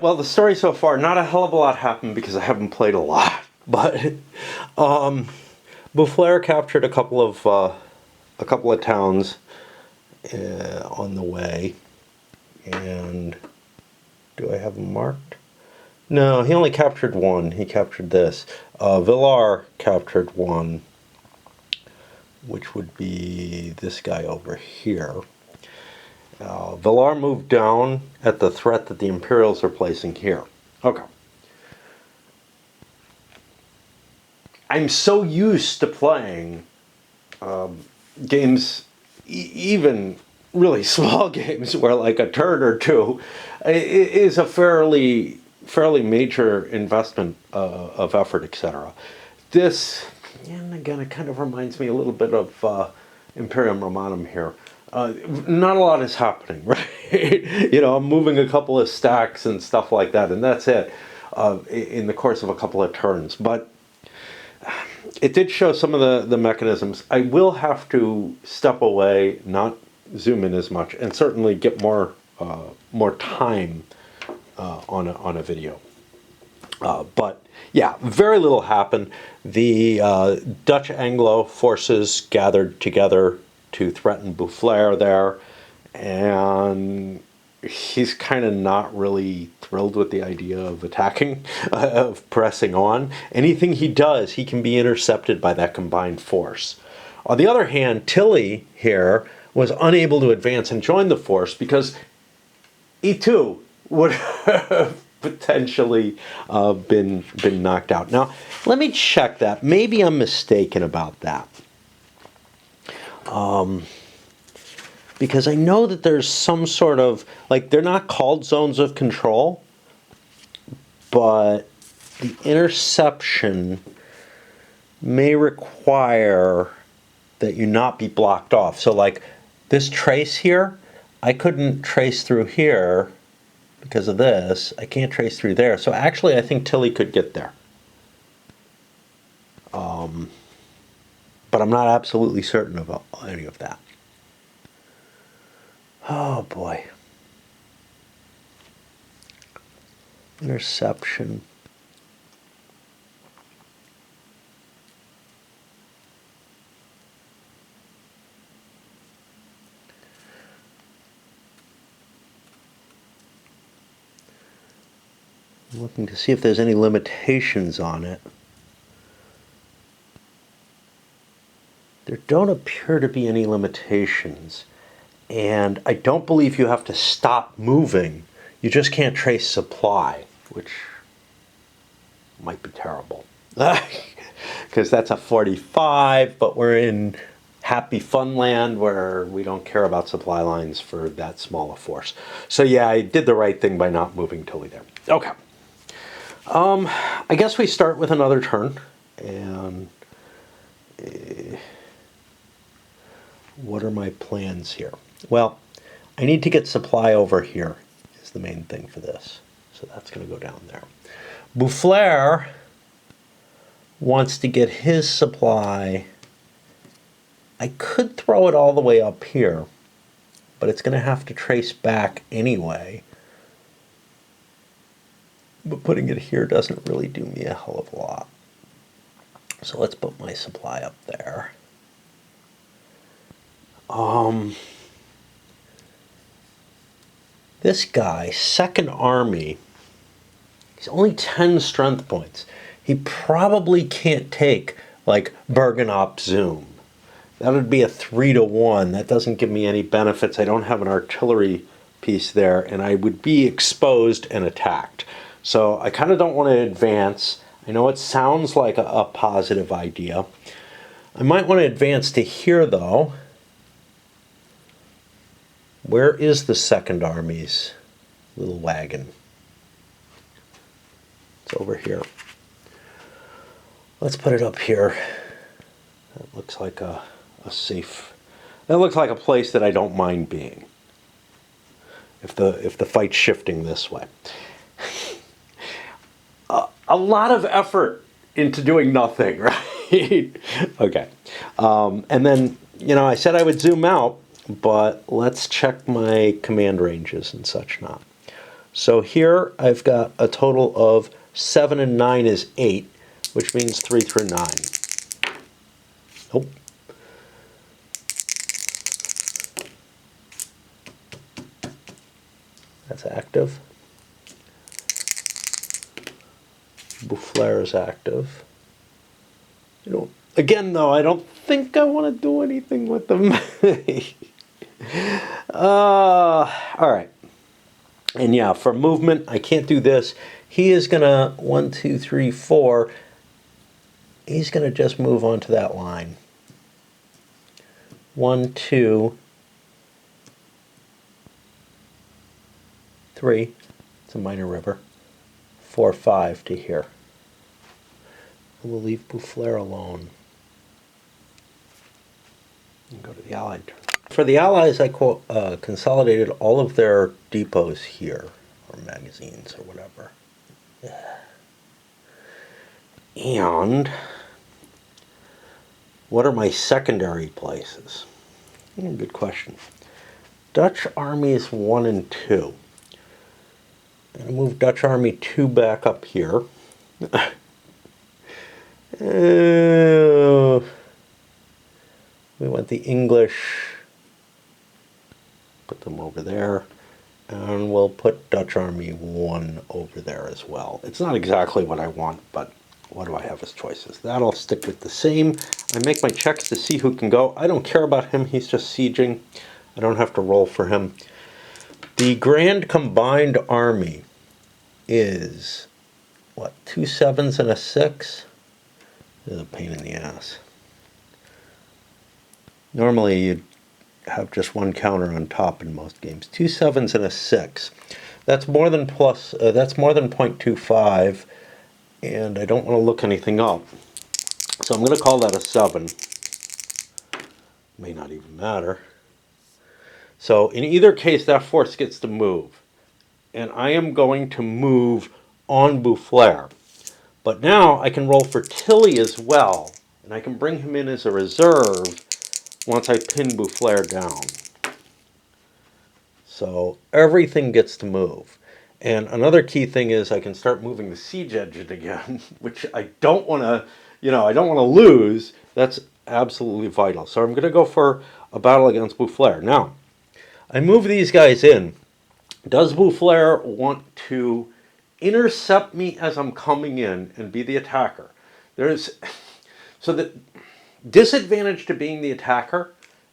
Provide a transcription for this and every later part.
Well, the story so far, not a hell of a lot happened because I haven't played a lot. But Boufflers captured a couple of towns on the way. And do I have them marked? No, he only captured one. He captured this. Villar captured one, which would be this guy over here. Villar moved down at the threat that the Imperials are placing here. Okay. I'm so used to playing games, even really small games, where like a turn or two is a fairly major investment of effort, etc. This, and again, it kind of reminds me a little bit of Imperium Romanum here. Not a lot is happening, right? You know, I'm moving a couple of stacks and stuff like that, and that's it in the course of a couple of turns. But it did show some of the mechanisms. I will have to step away, not zoom in as much, and certainly get more time on a video. But yeah, very little happened. The Dutch Anglo forces gathered together to threaten Boufflers there, and he's kind of not really thrilled with the idea of attacking, of pressing on. Anything he does, he can be intercepted by that combined force. On the other hand, Tilly here was unable to advance and join the force because he too would have potentially been knocked out. Now, let me check that. Maybe I'm mistaken about that. Because I know that there's some sort of, like, they're not called zones of control, but the interception may require that you not be blocked off. So like this trace here, I couldn't trace through here because of this. I can't trace through there. So actually I think Tilly could get there. But I'm not absolutely certain about any of that. Oh boy. Interception. I'm looking to see if there's any limitations on it. There don't appear to be any limitations. And I don't believe you have to stop moving. You just can't trace supply, which might be terrible. Because that's a 45, but we're in happy fun land where we don't care about supply lines for that small a force. So yeah, I did the right thing by not moving Tilly there. Okay. I guess we start with another turn. And what are my plans here? Well, I need to get supply over here is the main thing for this. So that's going to go down there. Boufflers wants to get his supply. I could throw it all the way up here, but it's going to have to trace back anyway. But putting it here doesn't really do me a hell of a lot. So let's put my supply up there. This guy, Second Army, he's only 10 strength points. He probably can't take, like, Bergen-op Zoom. That would be a 3-to-1. That doesn't give me any benefits. I don't have an artillery piece there, and I would be exposed and attacked. So I kind of don't want to advance. I know it sounds like a positive idea. I might want to advance to here, though. Where is the Second Army's little wagon? It's over here. Let's put it up here. That looks like a safe. That looks like a place that I don't mind being. If the fight's shifting this way. A lot of effort into doing nothing, right? Okay. And then, you know, I said I would zoom out, but let's check my command ranges and such not. So here I've got a total of 7 and 9 is 8, which means 3 through 9. Nope. That's active. Bouffleur is active. You know, again, though, I don't think I want to do anything with them. All right. And yeah, for movement, I can't do this. He is going to, 1, 2, 3, 4. He's going to just move onto that line. 1, 2, 3. It's a minor river. 4, 5 to here. We'll leave Bouffleur alone. And go to the Allied turn. For the Allies, I consolidated all of their depots here, or magazines, or whatever. And what are my secondary places? Good question. Dutch armies 1 and 2. I'm going to move Dutch Army 2 back up here. We want the English, put them over there, and we'll put Dutch Army 1 over there as well. It's not exactly what I want, but what do I have as choices? That'll stick with the same. I make my checks to see who can go. I don't care about him, he's just sieging. I don't have to roll for him. The Grand Combined Army is, what, 2 7s and a 6? This is a pain in the ass. Normally you'd have just one counter on top in most games. 2 7s and a 6. That's more than that's more than 0.25, and I don't want to look anything up. So I'm going to call that a 7. May not even matter. So in either case, that force gets to move. And I am going to move on Bouffleur. But now I can roll for Tilly as well. And I can bring him in as a reserve once I pin Bouffleur down. So everything gets to move. And another key thing is I can start moving the siege engine again, which I don't want to, I don't want to lose. That's absolutely vital. So I'm going to go for a battle against Bouffleur. Now, I move these guys in. Does Bouffleur want to intercept me as I'm coming in and be the attacker? So the disadvantage to being the attacker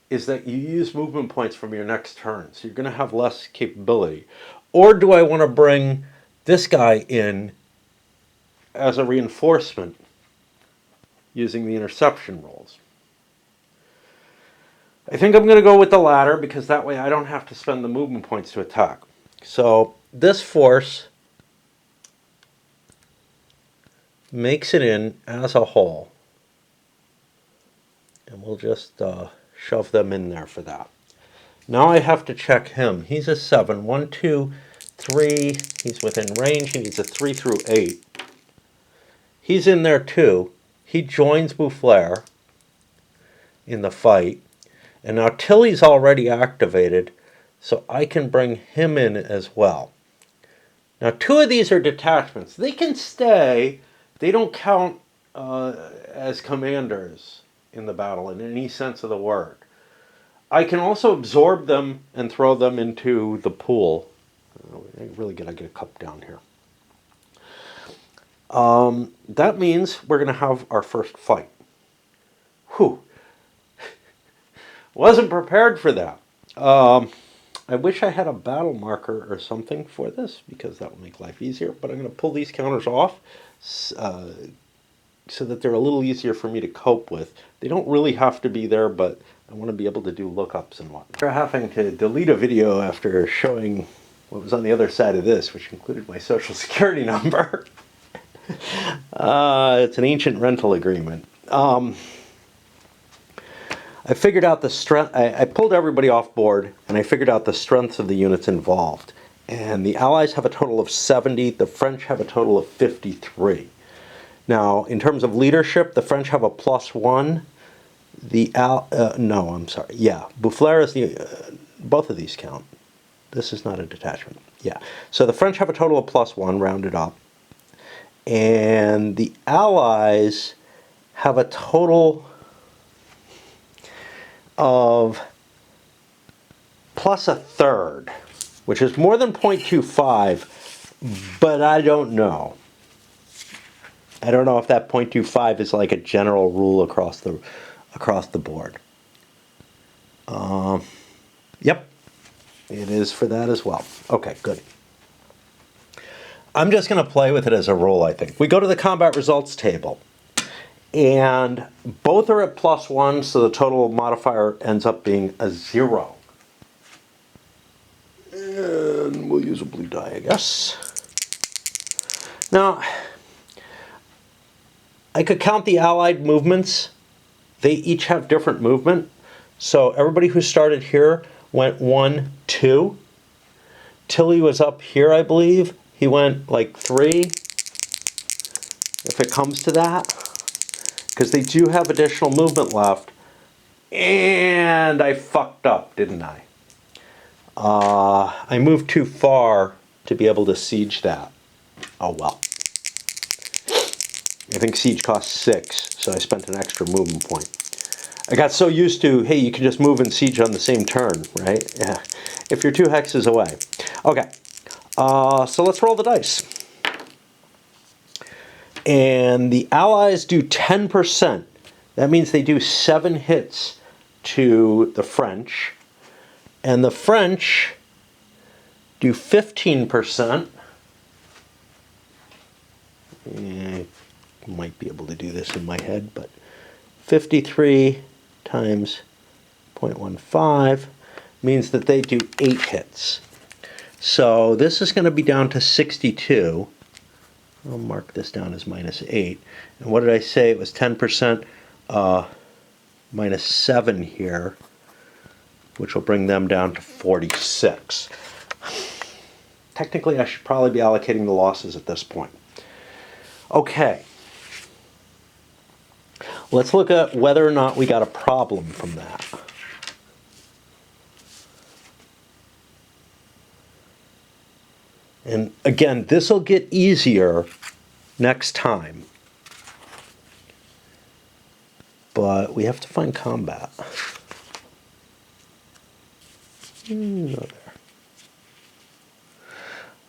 is that you use movement points from your next turn, so you're going to have less capability. Or do I want to bring this guy in as a reinforcement using the interception rolls? I think I'm going to go with the latter because that way I don't have to spend the movement points to attack. So this force makes it in as a whole. And we'll just shove them in there for that. Now I have to check him. He's a 7. 1, 2, 3. He's within range. He needs a 3 through 8. He's in there too. He joins Bouffleur in the fight. And now Tilly's already activated, so I can bring him in as well. Now 2 of these are detachments. They can stay. They don't count as commanders in the battle in any sense of the word. I can also absorb them and throw them into the pool. I really gotta get a cup down here. That means we're going to have our first fight. Whew. Wasn't prepared for that. I wish I had a battle marker or something for this because that would make life easier. But I'm going to pull these counters off so that they're a little easier for me to cope with. They don't really have to be there, but I want to be able to do lookups and whatnot. After having to delete a video after showing what was on the other side of this, which included my social security number. It's an ancient rental agreement. I figured out the strength. I pulled everybody off board, and I figured out the strengths of the units involved. And the Allies have a total of 70. The French have a total of 53. Now, in terms of leadership, the French have a +1. Bouffleur is both of these count. this is not a detachment. Yeah. So the French have a total of +1, rounded up. And the Allies have a total of +1/3, which is more than 0.25, but I don't know. I don't know if that 0.25 is like a general rule across the board. Yep, it is for that as well. Okay, good. I'm just going to play with it as a rule, I think. We go to the combat results table, and both are at +1, so the total modifier ends up being a 0. And we'll use a blue die, I guess. Now, I could count the Allied movements. They each have different movement. So everybody who started here went 1, 2. Tilly was up here, I believe. He went like 3, if it comes to that. Because they do have additional movement left. And I fucked up, didn't I? I moved too far to be able to siege that. Oh well. I think siege costs 6, so I spent an extra movement point. I got so used to, hey, you can just move and siege on the same turn, right? Yeah. If you're 2 hexes away. Okay. So let's roll the dice. And the Allies do 10%. That means they do 7 hits to the French. And the French do 15%. I might be able to do this in my head, but 53 times 0.15 means that they do 8 hits. So this is going to be down to 62. I'll mark this down as -8. And what did I say? It was 10% -7 here, which will bring them down to 46. Technically, I should probably be allocating the losses at this point. Okay. Let's look at whether or not we got a problem from that. And again, this will get easier next time. But we have to find combat. No there.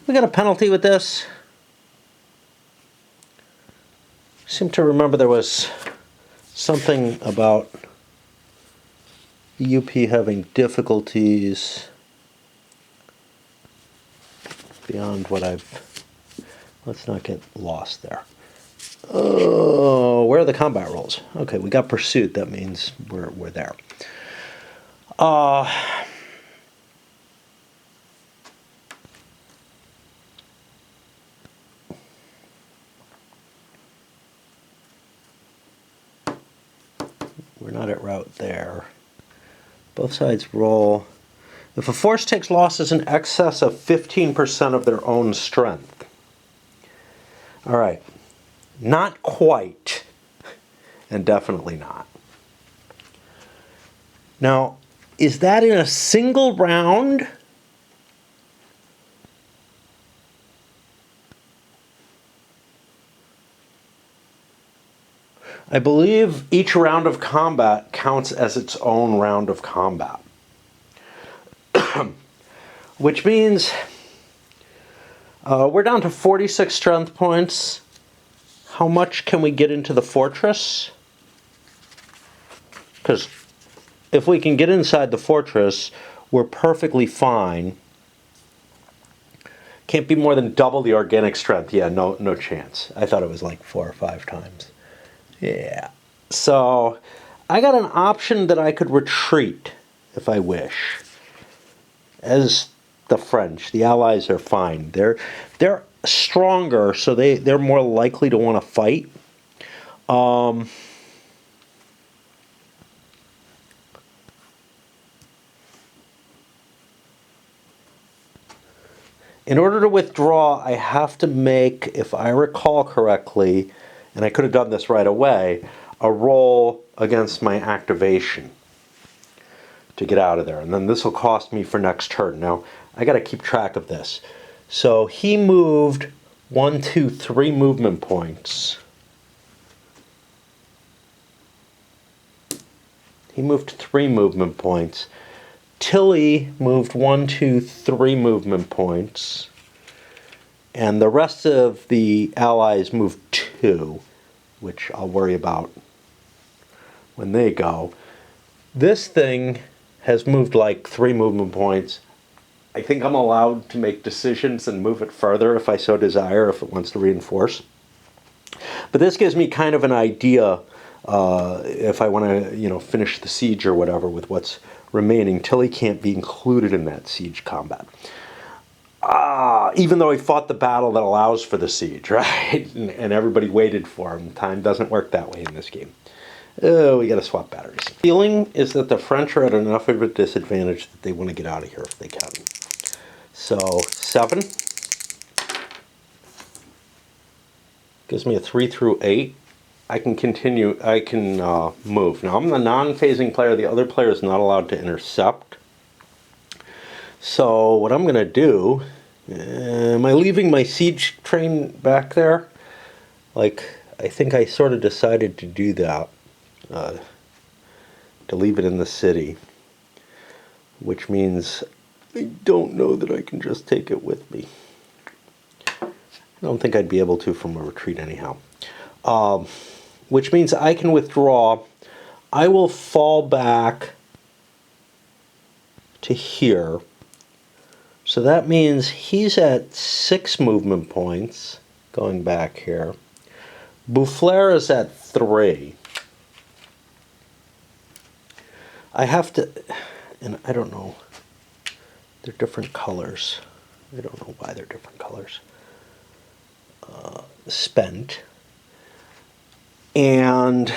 We got a penalty with this. I seem to remember there was something about UP having difficulties beyond what I've... Let's not get lost there. Oh, where are the combat rolls? Okay, we got pursuit. That means we're there. We're not at route there. Both sides roll. If a force takes losses in excess of 15% of their own strength. All right. Not quite. And definitely not. Now, is that in a single round? I believe each round of combat counts as its own round of combat. Which means we're down to 46 strength points. How much can we get into the fortress? Because if we can get inside the fortress, we're perfectly fine. Can't be more than double the organic strength. Yeah, no chance. I thought it was like 4 or 5 times. Yeah. So I got an option that I could retreat if I wish. As the French, the Allies are fine. They're stronger, so they're more likely to want to fight. In order to withdraw, I have to make, if I recall correctly, and I could have done this right away, a roll against my activation to get out of there. And then this will cost me for next turn. Now, I got to keep track of this. So he moved 1, 2, 3 movement points. He moved 3 movement points. Tilly moved 1, 2, 3 movement points. And the rest of the allies moved 2, which I'll worry about when they go. This thing has moved like 3 movement points. I think I'm allowed to make decisions and move it further if I so desire, if it wants to reinforce. But this gives me kind of an idea if I want to, finish the siege or whatever with what's remaining. Tilly can't be included in that siege combat. Even though he fought the battle that allows for the siege, right? And everybody waited for him. Time doesn't work that way in this game. Oh, we got to swap batteries. The feeling is that the French are at enough of a disadvantage that they want to get out of here if they can. So 7 gives me a 3 through 8. I can continue. I can move. Now I'm the non-phasing player. The other player is not allowed to intercept. So what I'm going to do, am I leaving my siege train back there? Like, I think I sort of decided to do that, to leave it in the city, which means I don't know that I can just take it with me. I don't think I'd be able to from a retreat anyhow. Which means I can withdraw. I will fall back to here. So that means he's at 6 movement points going back here. Boufflers is at 3. I have to, and I don't know, they're different colors. I don't know why they're different colors. Spent. And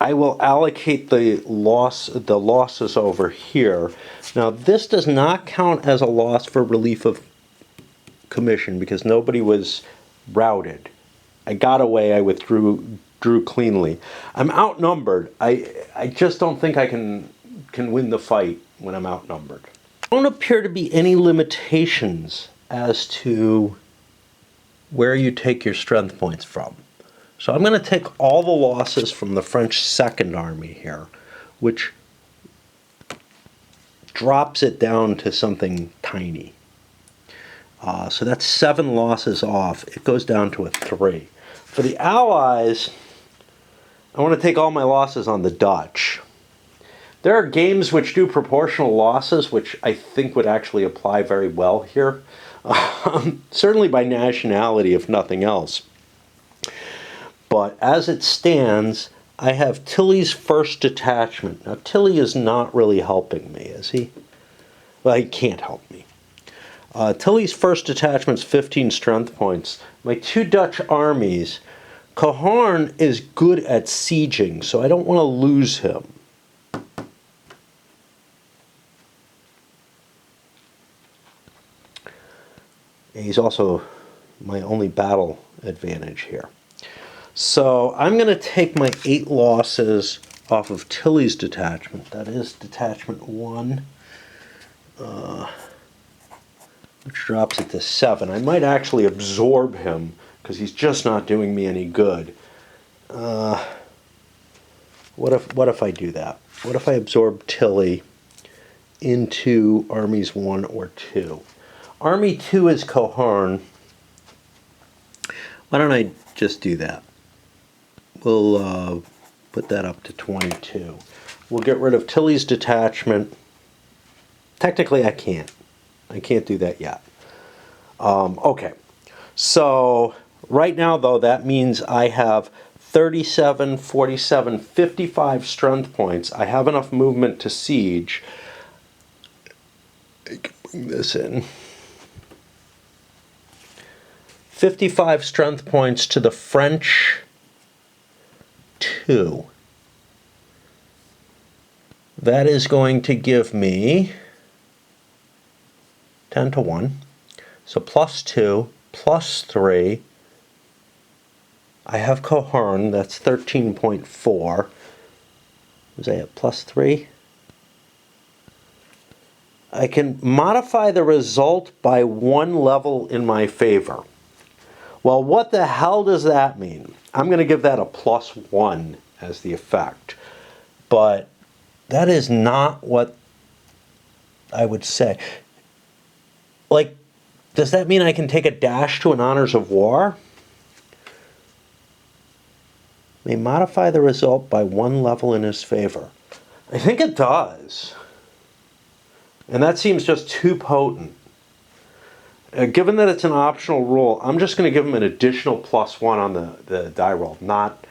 I will allocate the losses over here. Now this does not count as a loss for relief of commission because nobody was routed. I got away, I drew cleanly. I'm outnumbered. I just don't think I can win the fight when I'm outnumbered. There don't appear to be any limitations as to where you take your strength points from. So I'm going to take all the losses from the French Second Army here, which drops it down to something tiny. So that's 7 losses off. It goes down to a 3. For the Allies, I want to take all my losses on the Dutch. There are games which do proportional losses, which I think would actually apply very well here. Certainly by nationality, if nothing else. But as it stands, I have Tilly's first detachment. Now, Tilly is not really helping me, is he? Well, he can't help me. Tilly's first detachment's 15 strength points. My 2 Dutch armies, Cohorn is good at sieging, so I don't want to lose him. He's also my only battle advantage here. So I'm going to take my 8 losses off of Tilly's detachment. That is detachment 1, which drops it to 7. I might actually absorb him because he's just not doing me any good. What if I do that? What if I absorb Tilly into armies 1 or 2? Army 2 is Cohorn. Why don't I just do that? We'll put that up to 22. We'll get rid of Tilly's detachment. Technically, I can't. I can't do that yet. Okay. So right now, though, that means I have 37, 47, 55 strength points. I have enough movement to siege. I can bring this in. 55 strength points to the French 2. That is going to give me 10 to 1. So plus 2, plus 3. I have Cohorn, that's 13.4. Was I at plus 3? I can modify the result by one level in my favor. Well, what the hell does that mean? I'm going to give that a +1 as the effect. But that is not what I would say. Like, does that mean I can take a dash to an honors of war? May modify the result by one level in his favor. I think it does. And that seems just too potent. Given that it's an optional rule, I'm just going to give him an additional +1 on the die roll, not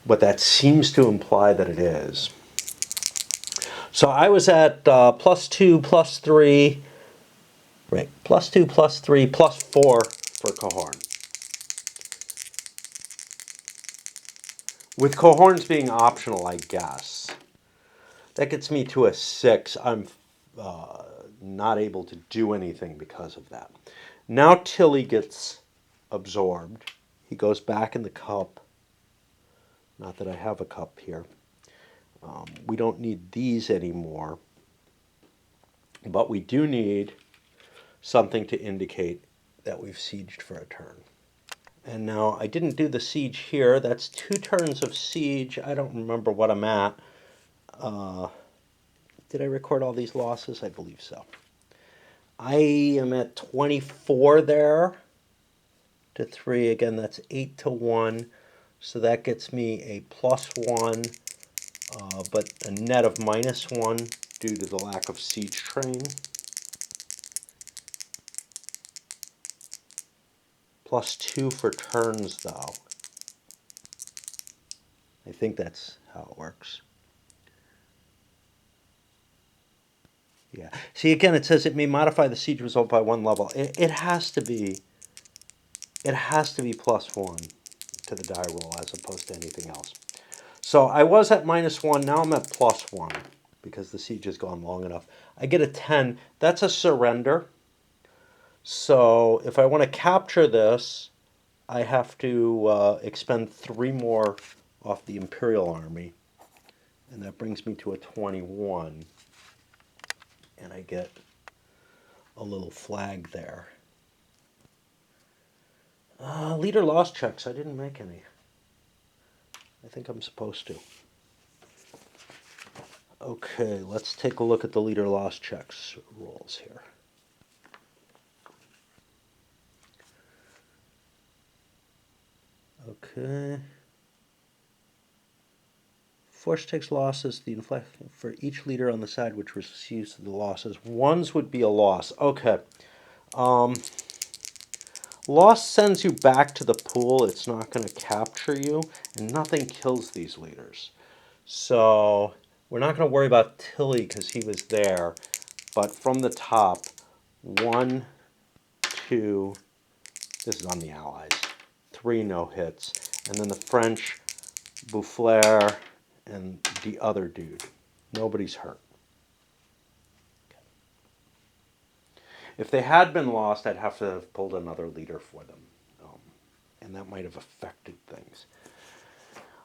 what that seems to imply that it is. So I was at +2, +3, right, +2, +3, +4 for Cahorn. With Cahorns being optional, I guess. That gets me to a 6. I'm not able to do anything because of that. Now Tilly gets absorbed. He goes back in the cup. Not that I have a cup here. We don't need these anymore. But we do need something to indicate that we've sieged for a turn. And now I didn't do the siege here. That's 2 turns of siege. I don't remember what I'm at. Did I record all these losses? I believe so. I am at 24 there to 3. Again, that's 8 to 1. So that gets me a +1, but a net of -1 due to the lack of siege train. +2 for turns, though. I think that's how it works. Yeah. See, again, it says it may modify the siege result by one level. It has to be. It has to be +1 to the die roll as opposed to anything else. So I was at -1. Now I'm at +1 because the siege has gone long enough. I get a 10. That's a surrender. So if I want to capture this, I have to expend 3 more off the Imperial Army. And that brings me to a 21. And I get a little flag there. Leader loss checks. I didn't make any. I think I'm supposed to. Okay, let's take a look at the leader loss checks rules here. Okay. Force takes losses. The inflection for each leader on the side which receives the losses. Ones would be a loss. Okay. Loss sends you back to the pool. It's not going to capture you, and nothing kills these leaders. So we're not going to worry about Tilly because he was there. But from the top, 1, 2, this is on the Allies, 3 no hits. And then the French, Boufflers, and the other dude. Nobody's hurt. Okay. If they had been lost, I'd have to have pulled another leader for them. And that might have affected things.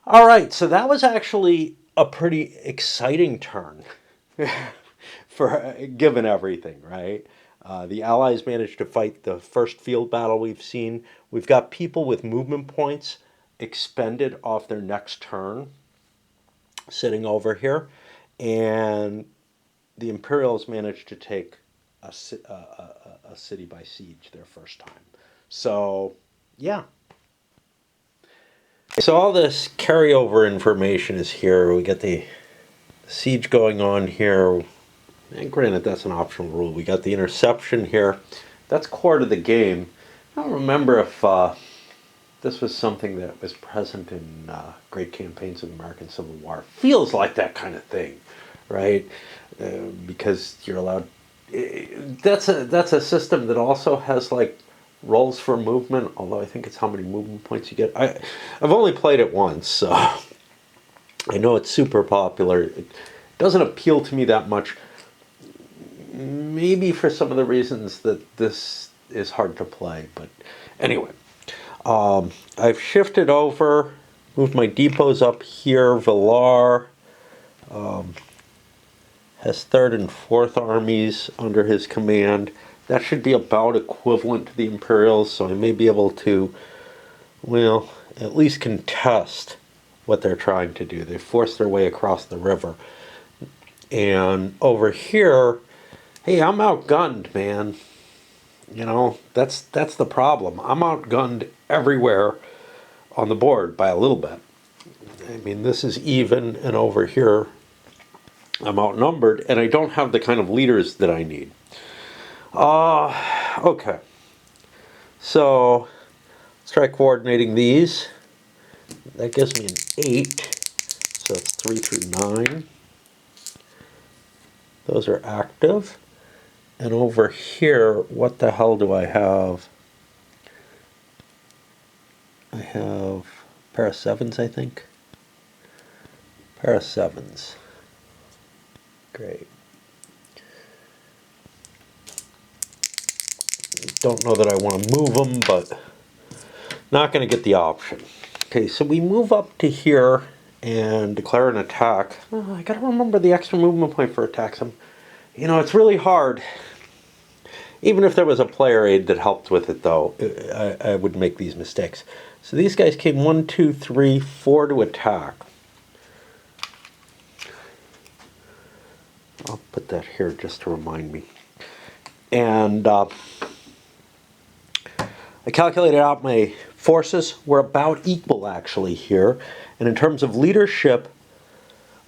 All right, so that was actually a pretty exciting turn for given everything, right? The Allies managed to fight the first field battle we've seen. We've got people with movement points expended off their next turn sitting over here. And the Imperials managed to take a city by siege their first time. So, yeah. So all this carryover information is here. We get the siege going on here. And granted, that's an optional rule. We got the interception here. That's core to the game. I don't remember if this was something that was present in great campaigns of the American Civil War. Feels like that kind of thing, right? Because you're allowed. That's a system that also has like rolls for movement. Although I think it's how many movement points you get. I've only played it once, so I know it's super popular. It doesn't appeal to me that much. Maybe for some of the reasons that this is hard to play, but anyway. I've shifted over, moved my depots up here, Villar, has 3rd and 4th armies under his command. That should be about equivalent to the Imperials, so I may be able to, well, at least contest what they're trying to do. They force their way across the river. And over here, hey, I'm outgunned, man. You know, that's the problem. I'm outgunned everywhere on the board by a little bit. I mean, this is even, and over here, I'm outnumbered, and I don't have the kind of leaders that I need. Okay. So, let's try coordinating these. That gives me an 8. So it's 3 through 9. Those are active. And over here, what the hell do I have? I have a pair of 7s, I think. Pair of 7s. Great. Don't know that I want to move them, but not going to get the option. Okay, so we move up to here and declare an attack. Oh, I got to remember the extra movement point for attacks. You know, it's really hard. Even if there was a player aid that helped with it, though, I would make these mistakes. So these guys came 1, 2, 3, 4 to attack. I'll put that here just to remind me. And I calculated out my forces. We're about equal, actually, here. And in terms of leadership,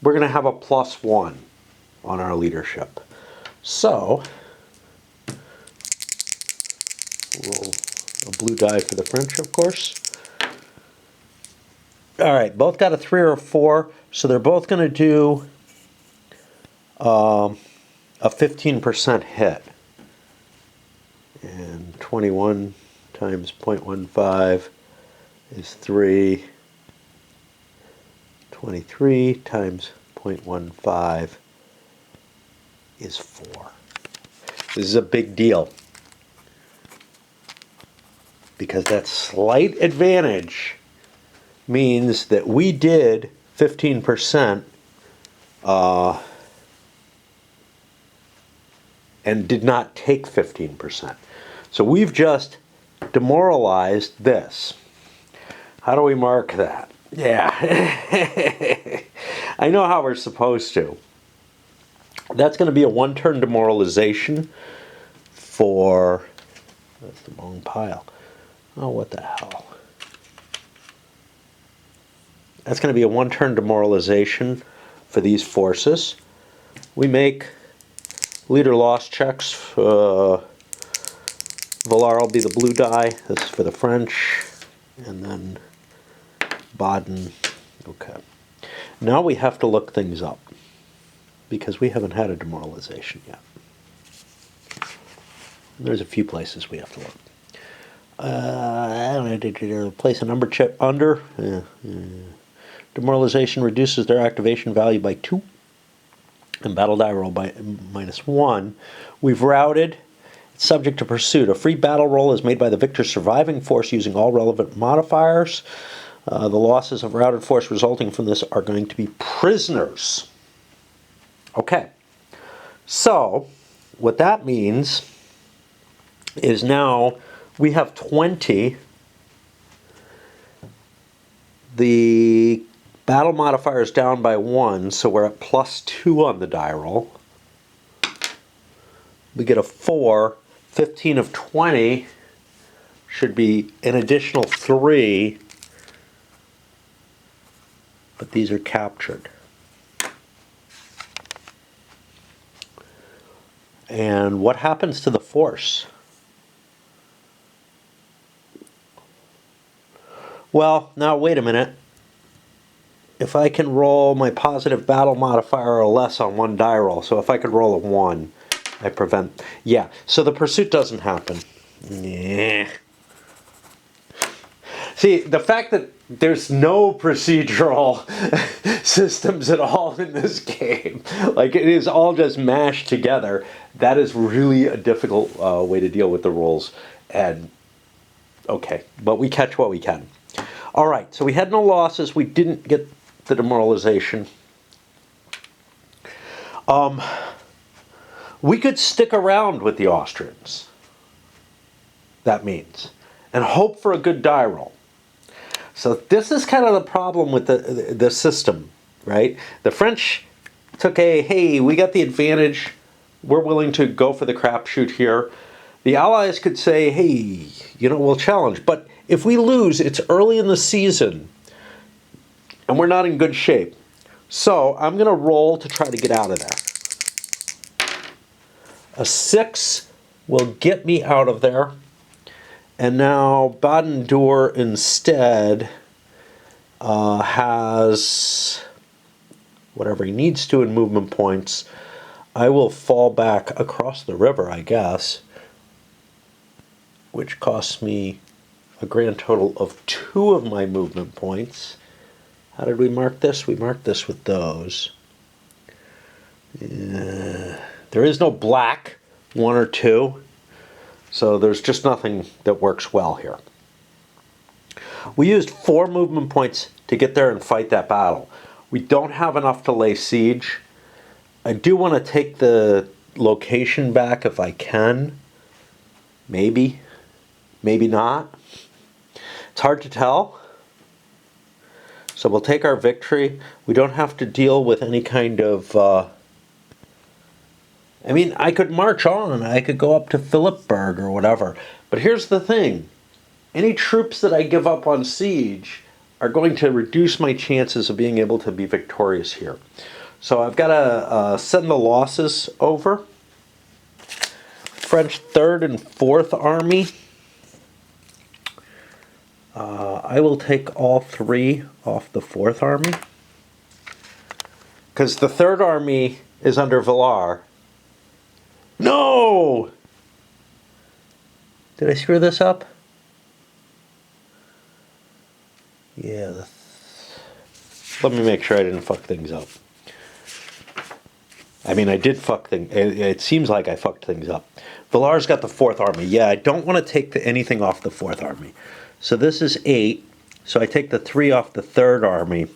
we're going to have a +1 on our leadership. So, roll a blue die for the French, of course. All right, both got a 3 or a 4, so they're both going to do a 15% hit. And 21 times 0.15 is 3. 23 times 0.15 is 4. This is a big deal, because that slight advantage means that we did 15% and did not take 15%. So we've just demoralized this. How do we mark that? Yeah, I know how we're supposed to. That's going to be a 1-turn demoralization for, that's the wrong pile. Oh, what the hell. That's going to be a 1-turn demoralization for these forces. We make leader loss checks. Valar will be the blue die. This is for the French. And then Baden. Okay. Now we have to look things up, because we haven't had a demoralization yet. There's a few places we have to look. I don't know, place a number check under. Demoralization reduces their activation value by 2. And battle die roll by -1. We've routed. It's subject to pursuit. A free battle roll is made by the victor's surviving force using all relevant modifiers. The losses of routed force resulting from this are going to be prisoners. Okay. So, what that means is now we have 20. The battle modifier is down by 1, so we're at +2 on the die roll. We get a 4. 15 of 20 should be an additional 3, but these are captured. And what happens to the force? Well, now wait a minute. If I can roll my positive battle modifier or less on one die roll, so if I could roll a 1, I prevent. Yeah, so the pursuit doesn't happen. Yeah. See, the fact that there's no procedural systems at all in this game, like it is all just mashed together, that is really a difficult way to deal with the rules. And okay, but we catch what we can. All right, so we had no losses. We didn't get the demoralization. We could stick around with the Austrians, that means, and hope for a good die roll. So this is kind of the problem with the system, right? The French took hey, we got the advantage, we're willing to go for the crapshoot here. The Allies could say, hey, we'll challenge. But if we lose, it's early in the season, and we're not in good shape. So I'm going to roll to try to get out of there. A 6 will get me out of there. And now Baden-Dour instead has whatever he needs to in movement points. I will fall back across the river, I guess, which costs me a grand total of 2 of my movement points. How did we mark this? We marked this with those. There is no black, 1 or 2. So there's just nothing that works well here. We used 4 movement points to get there and fight that battle. We don't have enough to lay siege. I do want to take the location back if I can. Maybe. Maybe not. It's hard to tell. So we'll take our victory. We don't have to deal with any kind of... I could march on. I could go up to Philippsburg or whatever. But here's the thing. Any troops that I give up on siege are going to reduce my chances of being able to be victorious here. So I've got to send the losses over. French 3rd and 4th Army. I will take all 3 off the 4th Army. Because the 3rd Army is under Villars. No! Did I screw this up? Yeah. Let me make sure I didn't fuck things up. I did fuck things. It seems like I fucked things up. Villars got the 4th Army. Yeah, I don't want to take anything off the 4th Army. So this is 8. So I take the 3 off the 3rd Army.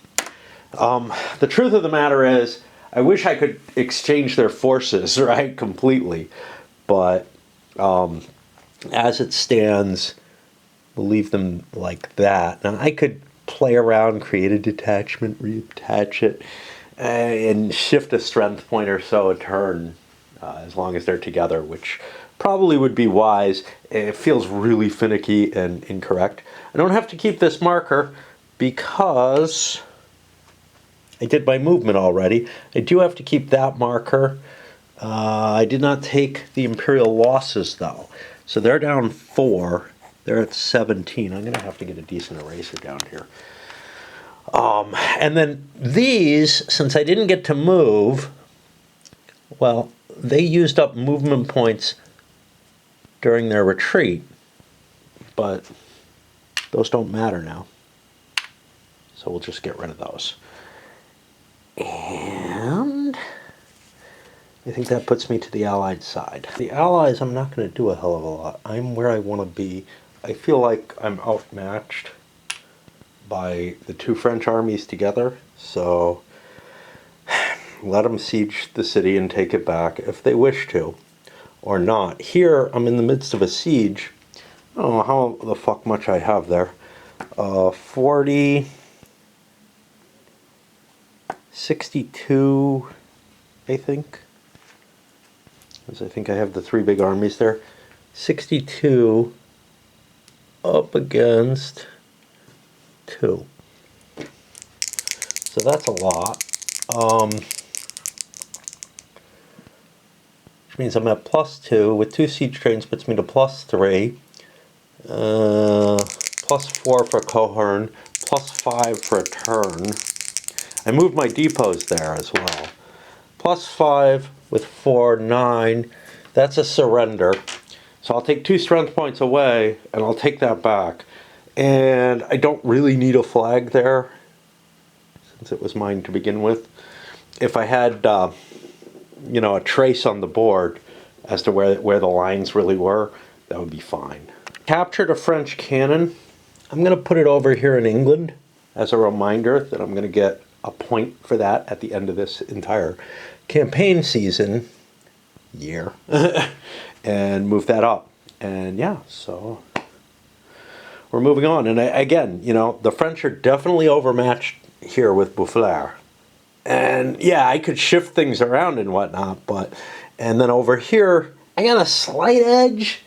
The truth of the matter is, I wish I could exchange their forces, right, completely. But as it stands, we'll leave them like that. Now, I could play around, create a detachment, reattach it, and shift a strength point or so a turn, as long as they're together, which probably would be wise. It feels really finicky and incorrect. I don't have to keep this marker because... I did my movement already. I do have to keep that marker. I did not take the Imperial losses, though. So they're down 4. They're at 17. I'm going to have to get a decent eraser down here. And then these, since I didn't get to move, well, they used up movement points during their retreat. But those don't matter now. So we'll just get rid of those. And I think that puts me to the Allied side. The Allies, I'm not going to do a hell of a lot. I'm where I want to be. I feel like I'm outmatched by the 2 French armies together. So let them siege the city and take it back if they wish to, or not. Here, I'm in the midst of a siege. I don't know how the fuck much I have there. 40... 62, I think. Because I think I have the 3 big armies there. 62 up against 2. So that's a lot. Which means I'm at +2. With 2 siege trains puts me to +3. +4 for Cohorn. +5 for a turn. I moved my depots there as well. +5 with 4, 9. That's a surrender. So I'll take 2 strength points away, and I'll take that back. And I don't really need a flag there, since it was mine to begin with. If I had, a trace on the board as to where the lines really were, that would be fine. Captured a French cannon. I'm going to put it over here in England as a reminder that I'm going to get a point for that at the end of this entire campaign season year and move that up. And yeah, so we're moving on. And again, you know, the French are definitely overmatched here with Boufflers. And yeah, I could shift things around and whatnot, but, and then over here, I got a slight edge,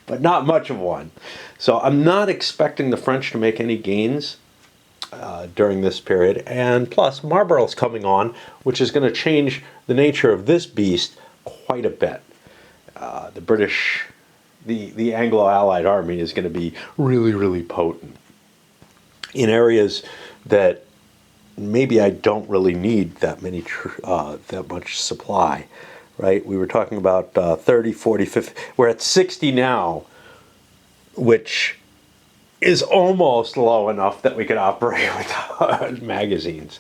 but not much of one. So I'm not expecting the French to make any gains during this period. And plus, Marlborough's coming on, which is going to change the nature of this beast quite a bit. The British, the Anglo-Allied army is going to be really, really potent in areas that maybe I don't really need that many, that much supply, right? We were talking about 30, 40, 50. We're at 60 now, which is almost low enough that we could operate without magazines.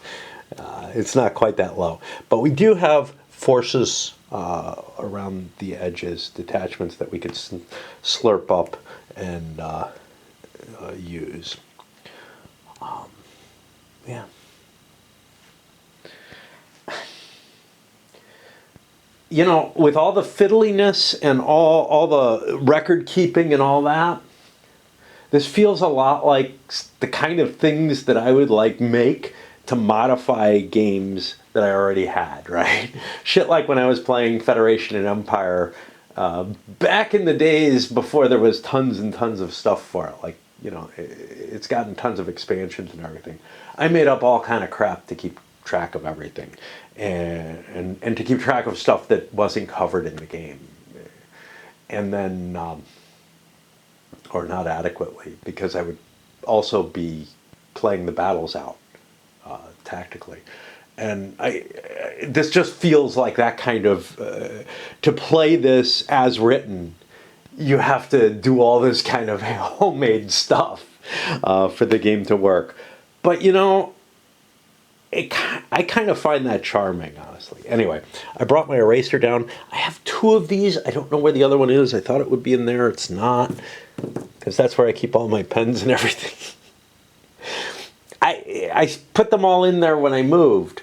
It's not quite that low. But we do have forces around the edges, detachments that we could slurp up and use. Yeah. You know, with all the fiddliness and all the record keeping and all that, this feels a lot like the kind of things that I would like make to modify games that I already had, right? Shit like when I was playing Federation and Empire back in the days before there was tons and tons of stuff for it. Like, you know, it's gotten tons of expansions and everything. I made up all kind of crap to keep track of everything and to keep track of stuff that wasn't covered in the game. And then, or not adequately, because I would also be playing the battles out tactically. And this just feels like that kind of, to play this as written, you have to do all this kind of homemade stuff for the game to work. But, you know, I kind of find that charming, honestly. Anyway, I brought my eraser down. I have two of these. I don't know where the other one is. I thought it would be in there. It's not, because that's where I keep all my pens and everything. I put them all in there when I moved,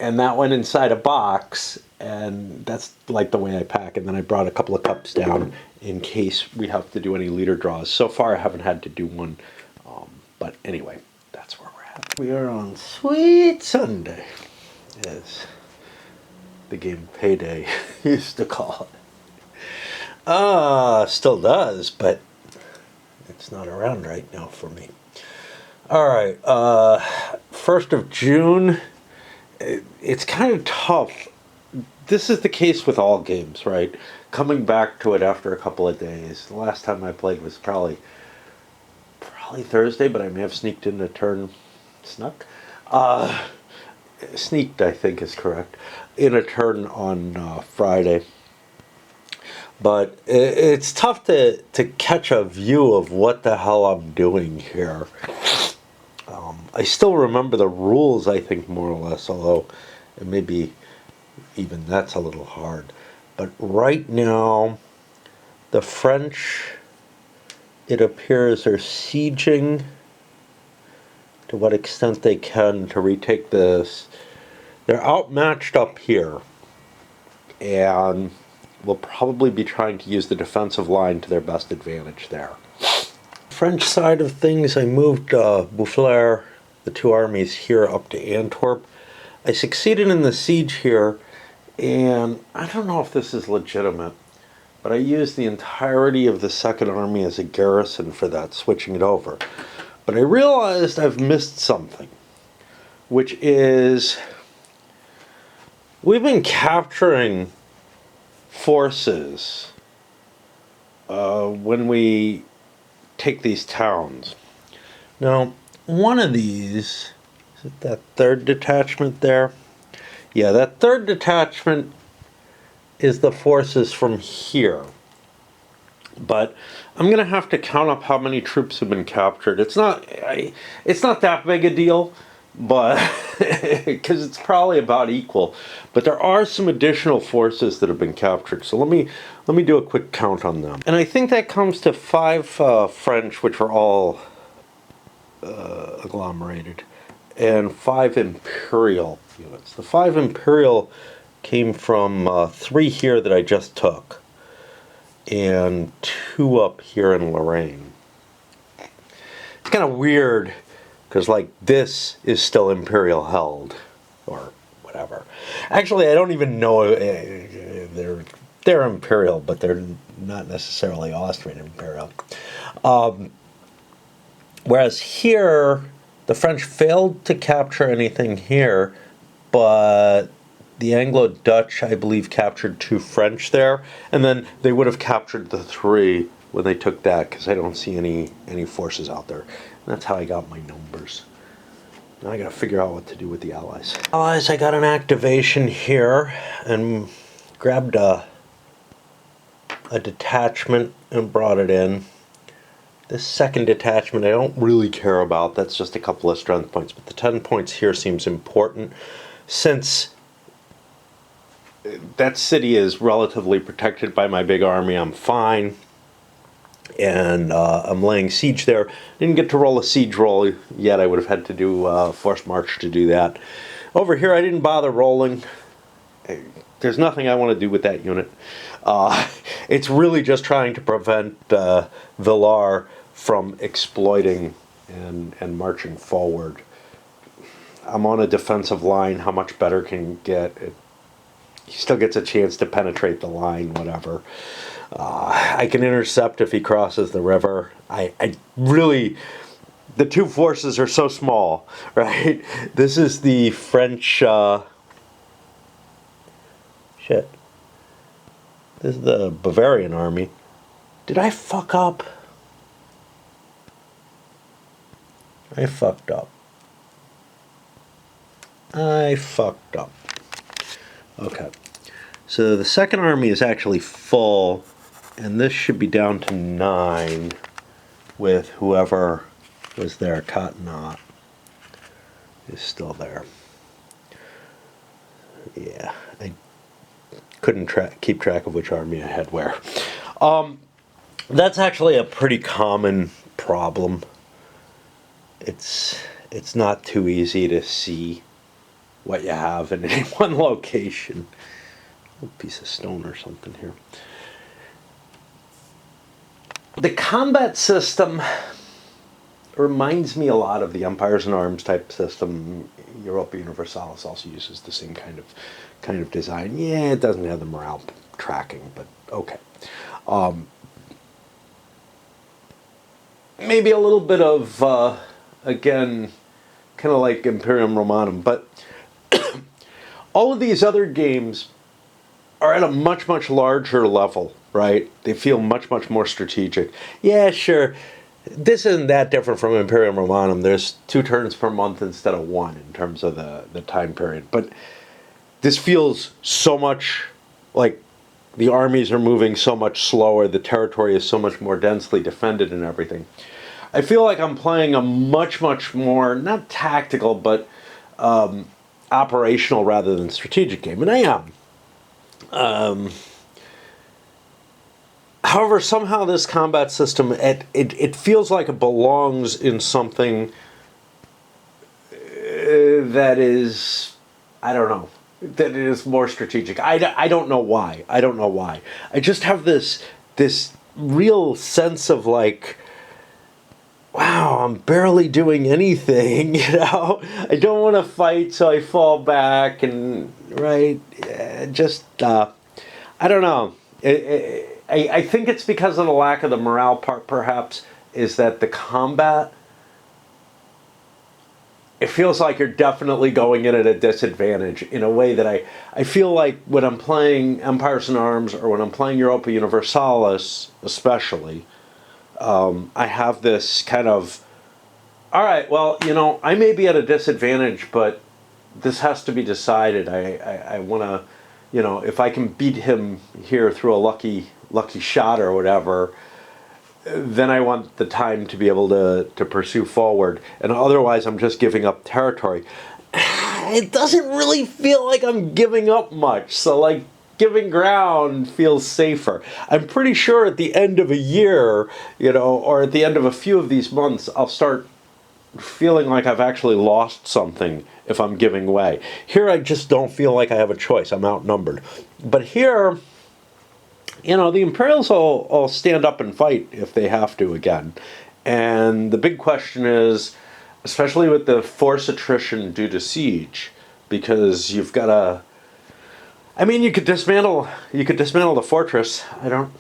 and that went inside a box, and that's like the way I pack. And then I brought a couple of cups down in case we have to do any leader draws. So far, I haven't had to do one, but anyway, that's where we're at. We are on Sweet Sunday, as the game Payday used to call it. Still does, but it's not around right now for me. All right, 1st of June, it's kind of tough. This is the case with all games, right? Coming back to it after a couple of days. The last time I played was probably Thursday, but I may have sneaked in a turn. Sneaked, I think is correct, in a turn on Friday. But it's tough to catch a view of what the hell I'm doing here. I still remember the rules, I think, more or less, although maybe even that's a little hard. But right now, the French, it appears, are sieging to what extent they can to retake this. They're outmatched up here, and will probably be trying to use the defensive line to their best advantage there. French side of things, I moved Boufflers, the two armies here, up to Antwerp. I succeeded in the siege here, and I don't know if this is legitimate, but I used the entirety of the Second Army as a garrison for that, switching it over. But I realized I've missed something, which is we've been capturing forces when we take these towns. Now, one of these, is it that third detachment there? Yeah, that third detachment is the forces from here. But I'm going to have to count up how many troops have been captured. It's not that big a deal, but because it's probably about equal. But there are some additional forces that have been captured. So let me do a quick count on them. And I think that comes to 5 French, which are all agglomerated, and 5 Imperial units. The 5 Imperial came from 3 here that I just took, and 2 up here in Lorraine. It's kind of weird, because like this is still Imperial held, or whatever. Actually, I don't even know, they're Imperial, but they're not necessarily Austrian Imperial. Whereas here, the French failed to capture anything here, but the Anglo-Dutch, I believe, captured 2 French there, and then they would have captured the 3 when they took that, because I don't see any forces out there. And that's how I got my numbers. Now I gotta figure out what to do with the Allies. Allies, I got an activation here, and grabbed a detachment and brought it in. This second detachment I don't really care about, that's just a couple of strength points, but the 10 points here seems important, since that city is relatively protected by my big army. I'm fine, and I'm laying siege there. Didn't get to roll a siege roll yet. I would have had to do forced march to do that. Over here I didn't bother rolling. There's nothing I want to do with that unit. It's really just trying to prevent Villar from exploiting and marching forward. I'm on a defensive line. How much better can you get? He still gets a chance to penetrate the line, whatever. I can intercept if he crosses the river. I really... The 2 forces are so small, right? This is the French... Shit. This is the Bavarian army. Did I fuck up? I fucked up. I fucked up. Okay. So the second army is actually full, and this should be down to 9 with whoever was there. Cottonot is still there. Yeah, I couldn't keep track of which army I had where. That's actually a pretty common problem. It's not too easy to see what you have in any one location. A piece of stone or something here. The combat system reminds me a lot of the Empires in Arms type system. Europa Universalis also uses the same kind of design. Yeah, it doesn't have the morale tracking, but okay. Maybe a little bit of again, kind of like Imperium Romanum, but all of these other games are at a much, much larger level, right? They feel much, much more strategic. Yeah, sure, this isn't that different from Imperium Romanum. There's 2 turns per month instead of 1 in terms of the time period. But this feels so much like the armies are moving so much slower, the territory is so much more densely defended and everything. I feel like I'm playing a much, much more, not tactical, but operational rather than strategic game, and I am. However, somehow this combat system, it feels like it belongs in something that is, I don't know, that is more strategic. I don't know why. I don't know why. I just have this real sense of like, wow, I'm barely doing anything, you know? I don't want to fight, so I fall back, and, right, just, I don't know. I think it's because of the lack of the morale part, perhaps, is that the combat, it feels like you're definitely going in at a disadvantage in a way that I feel like when I'm playing Empires in Arms or when I'm playing Europa Universalis, especially, I have this kind of, all right, well, you know, I may be at a disadvantage, but this has to be decided. I want to, you know, if I can beat him here through a lucky shot or whatever, then I want the time to be able to pursue forward. And otherwise, I'm just giving up territory. It doesn't really feel like I'm giving up much. So, like, giving ground feels safer. I'm pretty sure at the end of a year, you know, or at the end of a few of these months, I'll start feeling like I've actually lost something if I'm giving way. Here I just don't feel like I have a choice. I'm outnumbered. But here, you know, the Imperials will stand up and fight if they have to again. And the big question is, especially with the force attrition due to siege, because you've got to. I mean, you could dismantle the fortress. I don't.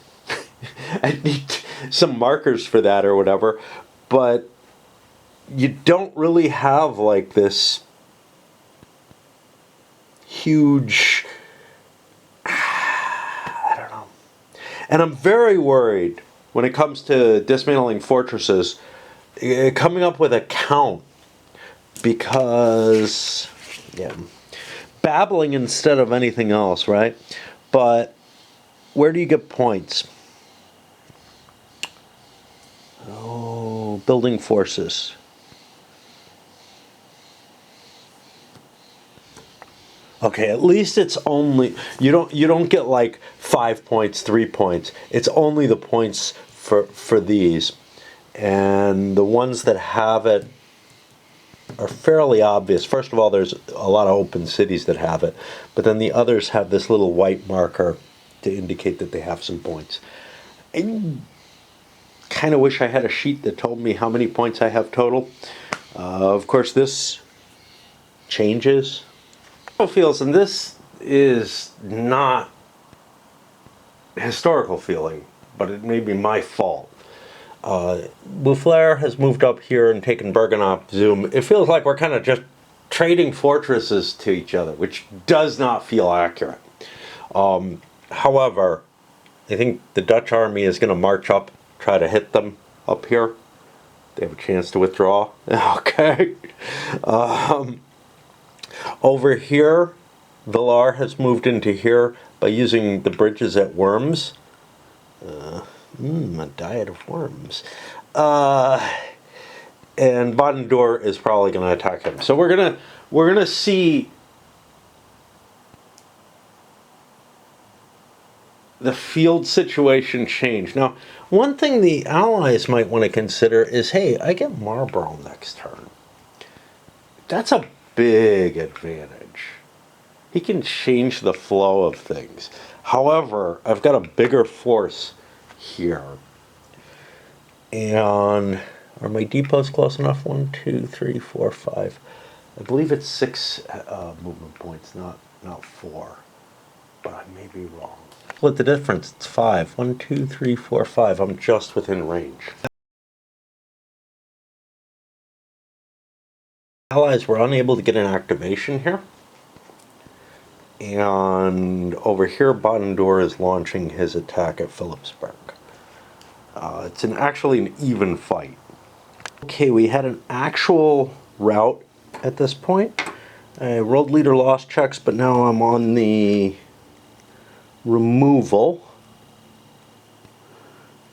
I need some markers for that or whatever, but you don't really have like this huge. I don't know. And I'm very worried when it comes to dismantling fortresses, coming up with a count, because, yeah, babbling instead of anything else, right? But where do you get points? Oh, building forces. Okay, at least it's only you don't get like 5 points, 3 points. It's only the points for these, and the ones that have it are fairly obvious. First of all, there's a lot of open cities that have it, but then the others have this little white marker to indicate that they have some points. I kind of wish I had a sheet that told me how many points I have total. Of course, this changes. Feels, and this is not historical feeling, but it may be my fault. Boufflers has moved up here and taken Bergenop Zoom. It feels like we're kind of just trading fortresses to each other, which does not feel accurate. However, I think the Dutch army is going to march up, try to hit them up here. They have a chance to withdraw. Okay. Over here, Villar has moved into here by using the bridges at Worms. A diet of worms. And Baden-Dor is probably going to attack him. So we're gonna see the field situation change. Now, one thing the Allies might want to consider is, hey, I get Marlborough next turn. That's a big advantage. He can change the flow of things. However, I've got a bigger force here. And are my depots close enough? 1, 2, 3, 4, 5. I believe it's 6 movement points, not 4. But I may be wrong. Split the difference, it's 5. 1, 2, 3, 4, 5. I'm just within range. Allies were unable to get an activation here. And over here, Baden-Dor is launching his attack at Philipsburg. It's actually an even fight. Okay, we had an actual rout at this point. I rolled leader loss checks, but now I'm on the removal.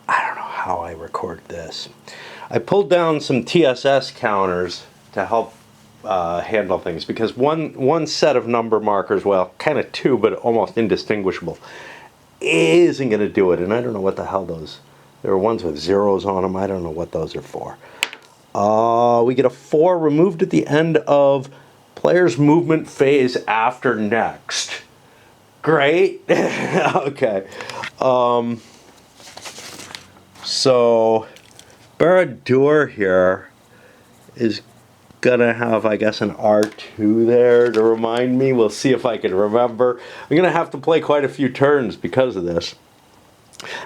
I don't know how I record this. I pulled down some TSS counters to help handle things, because one set of number markers, well, kind of two, but almost indistinguishable, isn't going to do it. And I don't know what the hell those. There are ones with zeros on them. I don't know what those are for. We get a 4 removed at the end of player's movement phase after next. Great. Okay. So Barad-dûr here is gonna have, I guess, an R2 there to remind me. We'll see if I can remember. I'm gonna have to play quite a few turns because of this.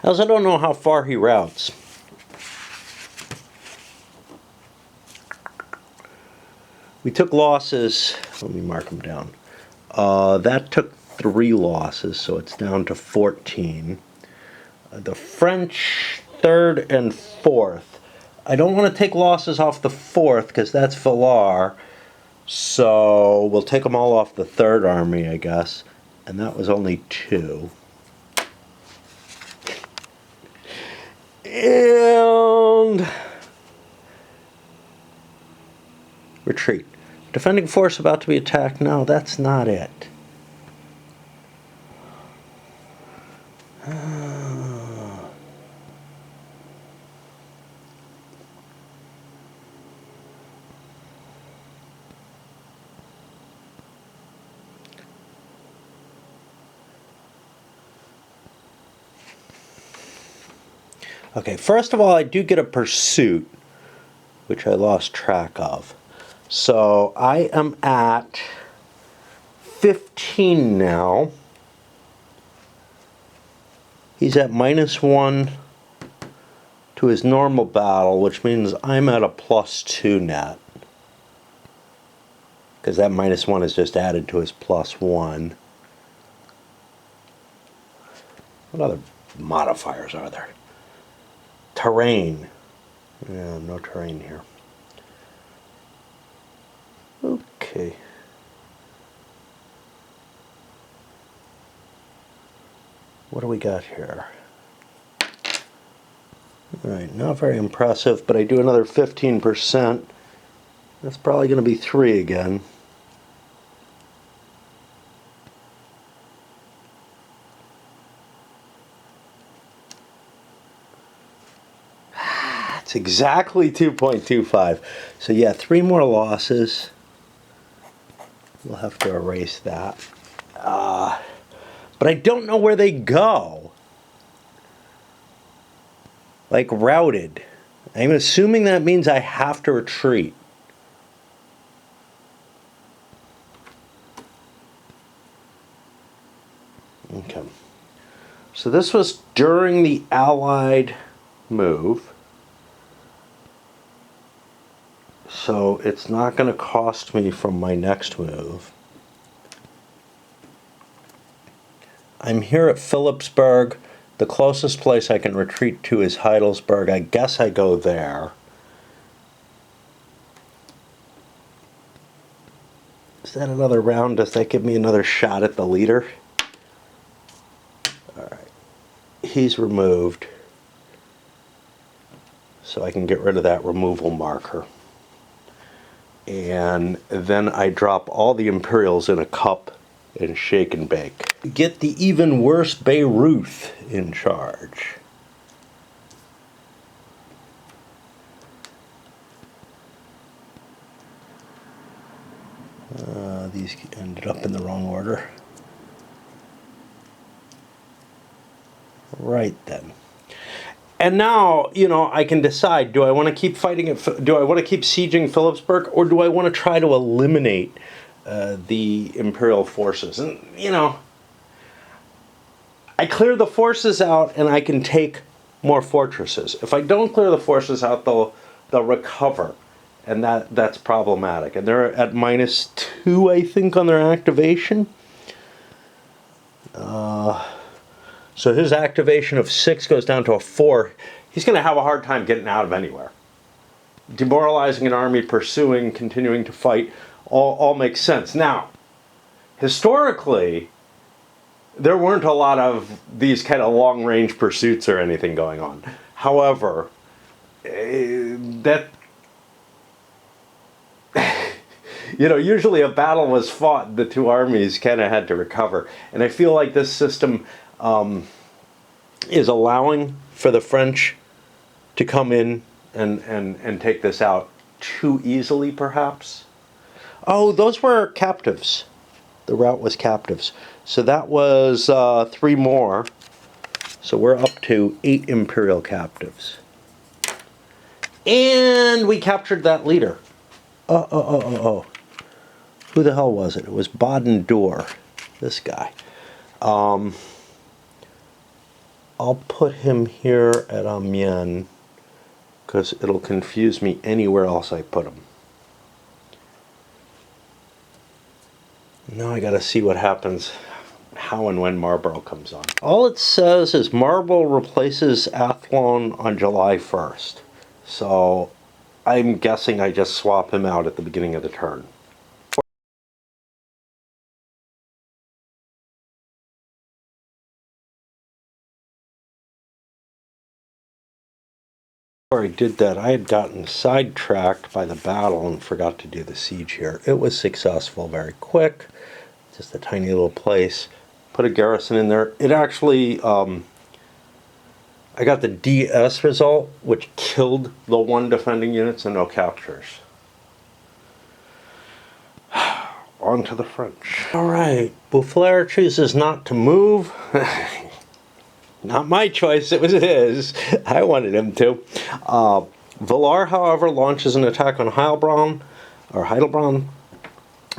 I also don't know how far he routes. We took losses. Let me mark them down. That took 3 losses, so it's down to 14. The French 3rd and 4th. I don't want to take losses off the 4th because that's Villar. So we'll take them all off the 3rd army, I guess. And that was only 2. And retreat. Defending force about to be attacked. No, that's not it. Okay, first of all, I do get a pursuit, which I lost track of. So I am at 15 now. He's at -1 to his normal battle, which means I'm at a +2 net. Because that -1 is just added to his +1. What other modifiers are there? Terrain. Yeah, no terrain here. Okay. What do we got here? Alright, not very impressive, but I do another 15%. That's probably going to be 3 again. It's exactly 2.25. So yeah, 3 more losses. We'll have to erase that. But I don't know where they go. Like routed. I'm assuming that means I have to retreat. Okay. So this was during the Allied move. So it's not going to cost me from my next move. I'm here at Philipsburg. The closest place I can retreat to is Heidelberg. I guess I go there. Is that another round? Does that give me another shot at the leader? Alright. He's removed. So I can get rid of that removal marker. And then I drop all the Imperials in a cup and shake and bake. Get the even worse Bayreuth in charge. These ended up in the wrong order. Right then. And now, you know, I can decide, do I want to keep fighting it? Do I want to keep sieging Philipsburg, or do I want to try to eliminate the Imperial forces? And, you know, I clear the forces out and I can take more fortresses. If I don't clear the forces out, they'll recover. And that's problematic. And they're at -2, I think, on their activation. So his activation of 6 goes down to a 4. He's going to have a hard time getting out of anywhere. Demoralizing an army, pursuing, continuing to fight, all makes sense. Now, historically, there weren't a lot of these kind of long-range pursuits or anything going on. However, that... You know, usually a battle was fought, the two armies kind of had to recover. And I feel like this system is allowing for the French to come in and take this out too easily, perhaps. Oh, those were captives. The route was captives. So that was 3 more. So we're up to 8 Imperial captives. And we captured that leader. Oh. Who the hell was it? It was Baden-Dor, this guy. I'll put him here at Amiens because it'll confuse me anywhere else I put him. Now I gotta see what happens, how and when Marlborough comes on. All it says is Marlborough replaces Athlone on July 1st. So I'm guessing I just swap him out at the beginning of the turn. Before I did that, I had gotten sidetracked by the battle and forgot to do the siege here. It was successful, very quick, just a tiny little place. Put a garrison in there. It actually, I got the DS result, which killed the 1 defending units and no captures. On to the French. All right, Boufflers chooses not to move. Not my choice, it was his. I wanted him to. Valar, however, launches an attack on Heilbronn, or Heidelbronn.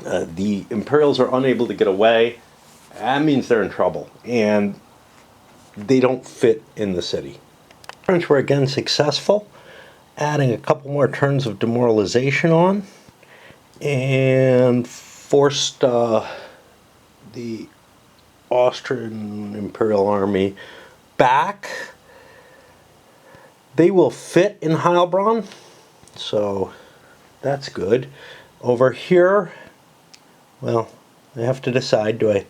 The Imperials are unable to get away. That means they're in trouble, and they don't fit in the city. The French were again successful, adding a couple more turns of demoralization on, and forced the Austrian Imperial Army back. They will fit in Heilbronn, so that's good. Over here, well, I have to decide, do I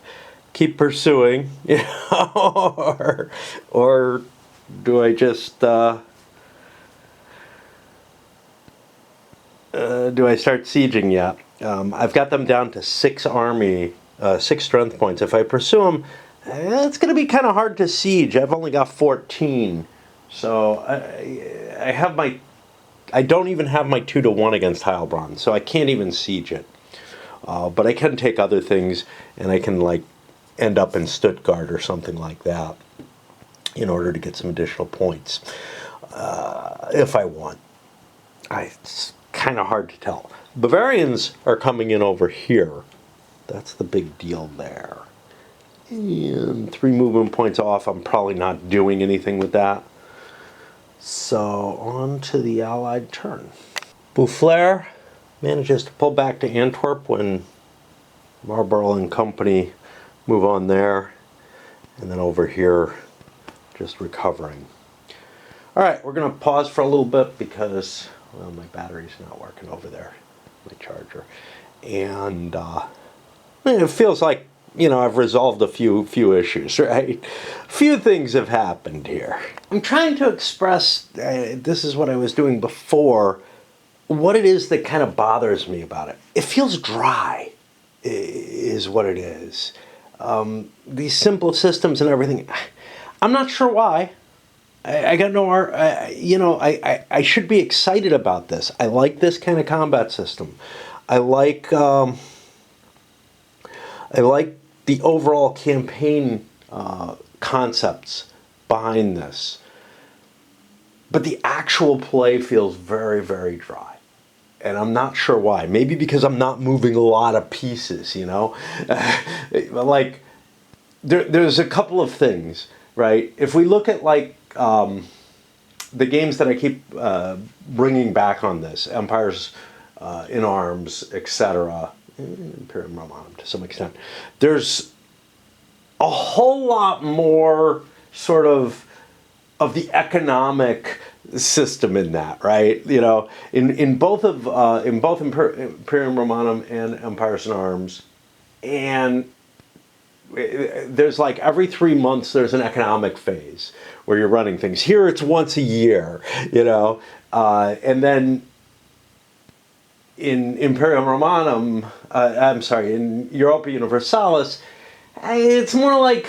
keep pursuing, or do I just, do I start sieging yet? I've got them down to 6 strength points. If I pursue them, it's going to be kind of hard to siege. I've only got 14. So I don't even have my 2-to-1 against Heilbronn, so I can't even siege it. But I can take other things, and I can like end up in Stuttgart or something like that in order to get some additional points if I want. It's kind of hard to tell. Bavarians are coming in over here. That's the big deal there. And 3 movement points off. I'm probably not doing anything with that. So on to the Allied turn. Boufflers manages to pull back to Antwerp when Marlborough and company move on there. And then over here, just recovering. All right, we're going to pause for a little bit because, well, my battery's not working over there, my charger. And it feels like, I've resolved a few issues, right? A few things have happened here. I'm trying to express, this is what I was doing before, what it is that kind of bothers me about it. It feels dry, is what it is. These simple systems and everything, I'm not sure why. I got no art. I should be excited about this. I like this kind of combat system. I like the overall campaign concepts behind this. But the actual play feels very, very dry. And I'm not sure why. Maybe because I'm not moving a lot of pieces, Like, there's a couple of things, right? If we look at, like, the games that I keep bringing back on this, Empires in Arms, etc., Imperium Romanum to some extent, there's a whole lot more sort of the economic system in that, right? In both Imperium Romanum and Empires in Arms, and there's like every 3 months there's an economic phase where you're running things. Here it's once a year, and then in Imperium Romanum, in Europa Universalis, it's more like,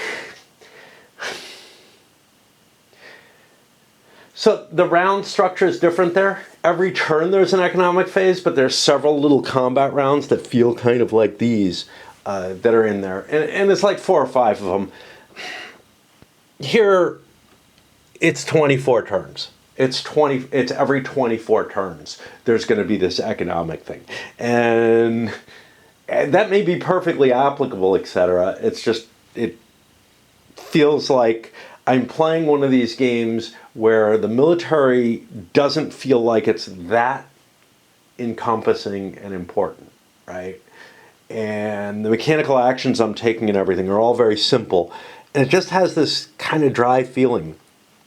so the round structure is different there. Every turn there's an economic phase, but there's several little combat rounds that feel kind of like these that are in there. And it's like 4 or 5 of them. Here, it's 24 turns. It's every 24 turns. There's going to be this economic thing. And that may be perfectly applicable, etc. It's just, it feels like I'm playing one of these games where the military doesn't feel like it's that encompassing and important, right? And the mechanical actions I'm taking and everything are all very simple. And it just has this kind of dry feeling.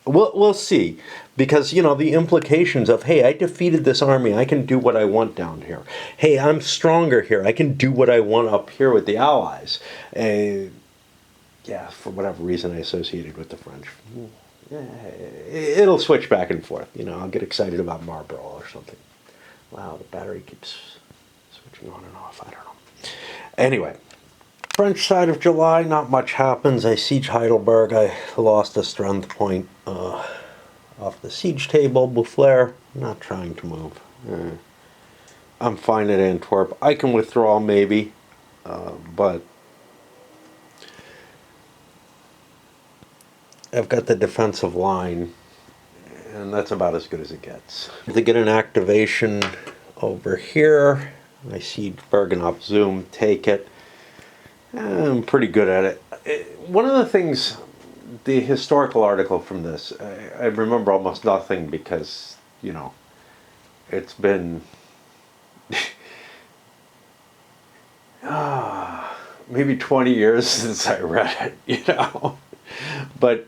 We'll see. Because, the implications of, hey, I defeated this army, I can do what I want down here. Hey, I'm stronger here, I can do what I want up here with the Allies. Yeah, for whatever reason I associated with the French. It'll switch back and forth. I'll get excited about Marlborough or something. Wow, the battery keeps switching on and off. I don't know. Anyway, French side of July, not much happens. I siege Heidelberg. I lost a strength point off the siege table. Boufflers, not trying to move. I'm fine at Antwerp. I can withdraw maybe, but I've got the defensive line, and that's about as good as it gets. To get an activation over here, I see Bergenop zoom, take it. I'm pretty good at it. One of the things, the historical article from this, I remember almost nothing because, you know, it's been maybe 20 years since I read it, you know. But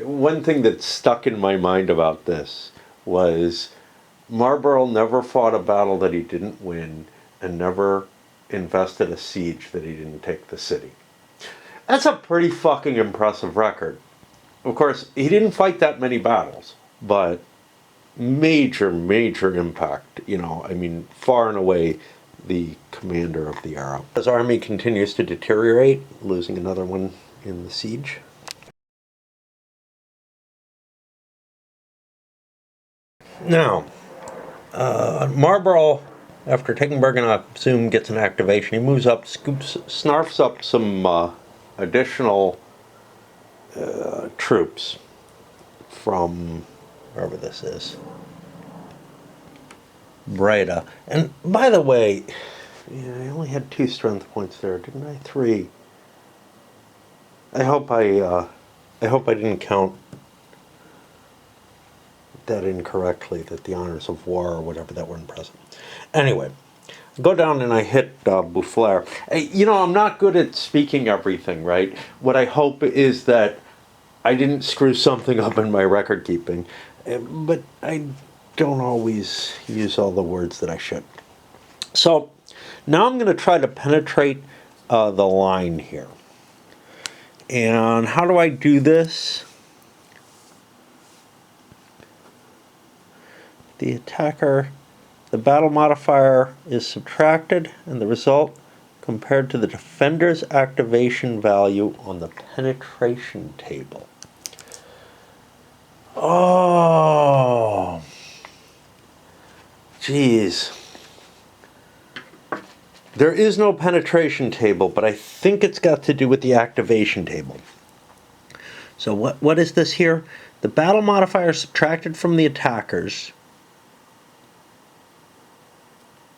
one thing that stuck in my mind about this was Marlborough never fought a battle that he didn't win and never invested a siege that he didn't take the city. That's a pretty fucking impressive record. Of course, he didn't fight that many battles, but major, major impact. You know, I mean, far and away the commander of the era. His army continues to deteriorate, losing another one in the siege. Now, Marlborough, after taking Bergen Zoom, gets an activation. He moves up, snarfs up some additional troops from wherever this is, Breda. And by the way, yeah, I only had 2 strength points there, didn't I? 3. I hope I didn't count that incorrectly, that the honors of war or whatever that weren't present. Anyway, I go down and I hit Boufflers. You know, I'm not good at speaking everything, right? What I hope is that I didn't screw something up in my record keeping, but I don't always use all the words that I should. So now I'm going to try to penetrate the line here. And how do I do this? The attacker, the battle modifier is subtracted, and the result compared to the defender's activation value on the penetration table. Oh, geez. There is no penetration table, but I think it's got to do with the activation table. So what is this here? The battle modifier is subtracted from the attackers,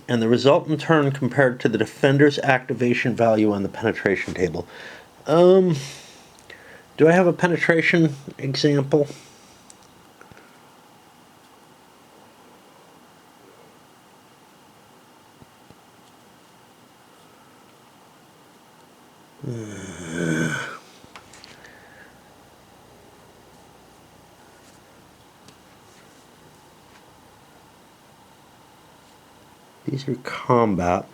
and the result in turn compared to the defender's activation value on the penetration table. Do I have a penetration example? These are combat.